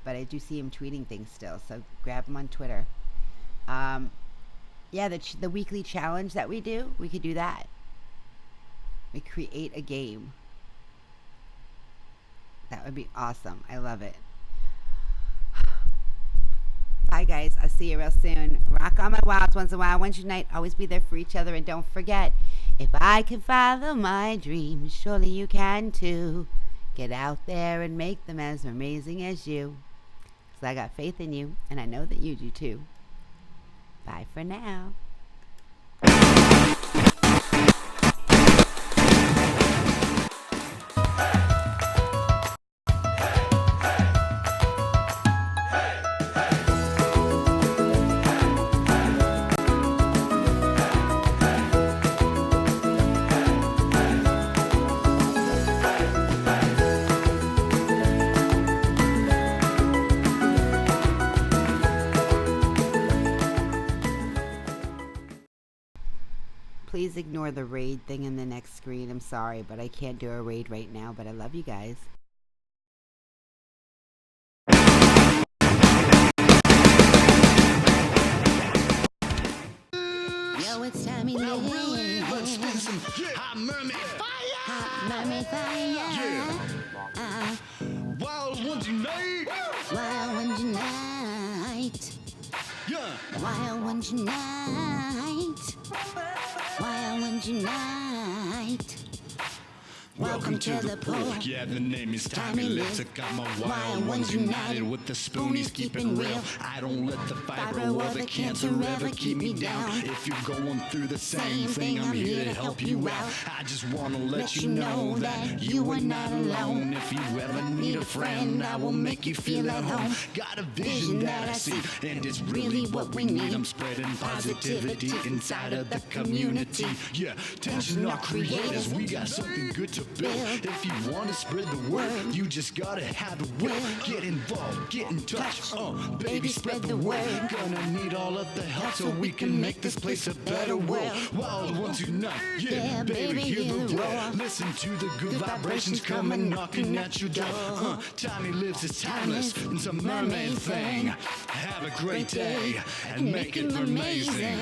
But I do see him tweeting things still, so grab him on Twitter. Yeah, the weekly challenge that we do, we could do that. We create a game. That would be awesome. I love it. Bye, guys. I'll see you real soon. Rock on my wilds once in a while. Wednesday night, always be there for each other. And don't forget, if I can follow my dreams, surely you can too. Get out there and make them as amazing as you. Because I got faith in you, and I know that you do too. Bye for now. Please ignore the raid thing in the next screen. I'm sorry, but I can't do a raid right now, but I love you guys. Yo, it's Timey Lives. Let's spin some hot mermaid fire. Hot mermaid fire. Yeah. Wild ones unite. Wild ones unite. Yeah. Wild ones unite. Wild ones unite. Welcome to the pool. Yeah, the name is Timey Lives. I got my wild ones united with the spoonies keeping real. I don't let the fibro or the cancer ever keep me down. If you're going through the same thing, I'm here to help you out. I just want to let you know that you are not alone. If you ever need a friend, I will make you feel at home. Got a vision that I see, and it's really what we need. I'm spreading positivity inside of the community. Yeah, tension our creators. We got something good to build. If you want to spread the word, you just gotta have the will. Get involved, get in touch. Baby, spread the word. Gonna need all of the help so we can make this place a better world. Wild ones unite, yeah, baby, hear the roar. Listen to the good vibrations coming knocking at your door. Timey Lives is timeless. It's a mermaid thing. Have a great day and make it amazing.